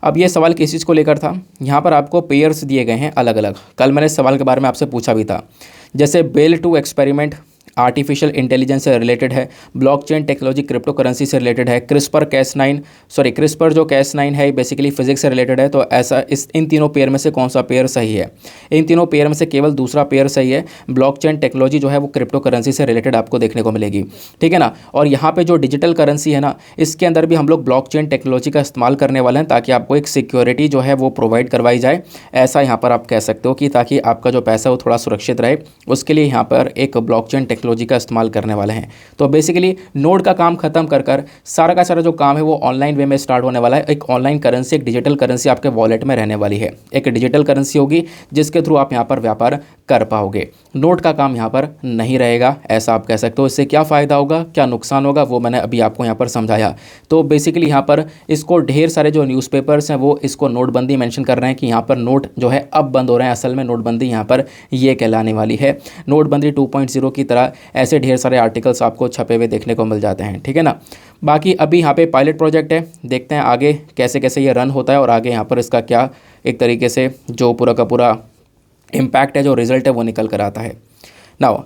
A: अब ये सवाल किस चीज़ को लेकर था, यहाँ पर आपको पेयर्स दिए गए हैं अलग अलग। कल मैंने इस सवाल के बारे में आपसे पूछा भी था, जैसे बेल 2 एक्सपेरिमेंट आर्टिफिशियल इंटेलिजेंस से रिलेटेड है, ब्लॉकचेन टेक्नोलॉजी क्रिप्टो करेंसी से रिलेटेड है, क्रिस्पर जो कैस9 है बेसिकली फिजिक्स से रिलेटेड है। तो ऐसा इन तीनों पेयर में से कौन सा पेयर सही है? इन तीनों पेयर में से केवल दूसरा पेयर सही है। ब्लॉकचेन टेक्नोलॉजी जो है वो क्रिप्टो करेंसी से रिलेटेड आपको देखने को मिलेगी, ठीक है ना। और यहाँ पे जो डिजिटल करेंसी है ना, इसके अंदर भी हम लोग ब्लॉकचेन टेक्नोलॉजी का इस्तेमाल करने वाले हैं ताकि आपको एक सिक्योरिटी जो है वो प्रोवाइड करवाई जाए, ऐसा यहाँ पर आप कह सकते हो कि ताकि आपका जो पैसा है वो थोड़ा सुरक्षित रहे, उसके लिए यहाँ पर एक ब्लॉकचेन टेक्नोलॉजी का इस्तेमाल करने वाले हैं। तो बेसिकली नोड का काम खत्म कर सारा का सारा जो काम है वो ऑनलाइन वे में स्टार्ट होने वाला है। एक ऑनलाइन करेंसी, एक डिजिटल करेंसी आपके वॉलेट में रहने वाली है। एक डिजिटल करेंसी होगी जिसके थ्रू आप यहाँ पर व्यापार कर पाओगे, नोट का काम यहाँ पर नहीं रहेगा, ऐसा आप कह सकते हो। इससे क्या फ़ायदा होगा, क्या नुकसान होगा, वो मैंने अभी आपको यहाँ पर समझाया। तो बेसिकली यहाँ पर इसको ढेर सारे जो न्यूज़पेपर्स हैं वो इसको नोटबंदी मेंशन कर रहे हैं कि यहाँ पर नोट जो है अब बंद हो रहे हैं। असल में नोटबंदी यहाँ पर ये कहलाने वाली है। नोटबंदी 2.0 की तरह ऐसे ढेर सारे आर्टिकल्स आपको छपे हुए देखने को मिल जाते हैं, ठीक है ना। बाकी अभी यहाँ पे पायलट प्रोजेक्ट है, देखते हैं आगे कैसे कैसे ये रन होता है और आगे यहाँ पर इसका क्या एक तरीके से जो पूरा का पूरा इम्पैक्ट है, जो रिजल्ट है वो निकल कर आता है। नाउ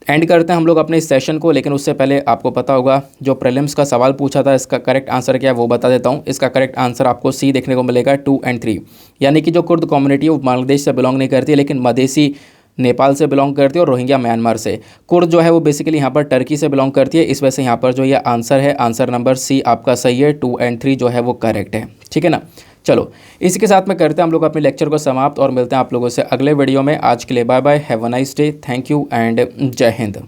A: एंड करते हैं हम लोग अपने इस सेशन को, लेकिन उससे पहले आपको पता होगा जो प्रीलिम्स का सवाल पूछा था इसका करेक्ट आंसर क्या है वो बता देता हूँ। इसका करेक्ट आंसर आपको सी देखने को मिलेगा, 2 और 3। यानी कि जो कुर्द कम्युनिटी है वो बांग्लादेश से बिलोंग नहीं करती है, लेकिन मधेसी नेपाल से बिलोंग करती है और रोहिंग्या म्यांमार से। कुर्द जो है वो बेसिकली यहाँ पर टर्की से बिलोंग करती है। इस वजह से यहाँ पर जो ये आंसर है, आंसर नंबर सी आपका सही है, 2 और 3 जो है वो करेक्ट है, ठीक है ना। चलो इसी के साथ में करते हैं हम लोग अपने लेक्चर को समाप्त और मिलते हैं आप लोगों से अगले वीडियो में। आज के लिए bye bye, have a nice day, thank you and Jai Hind.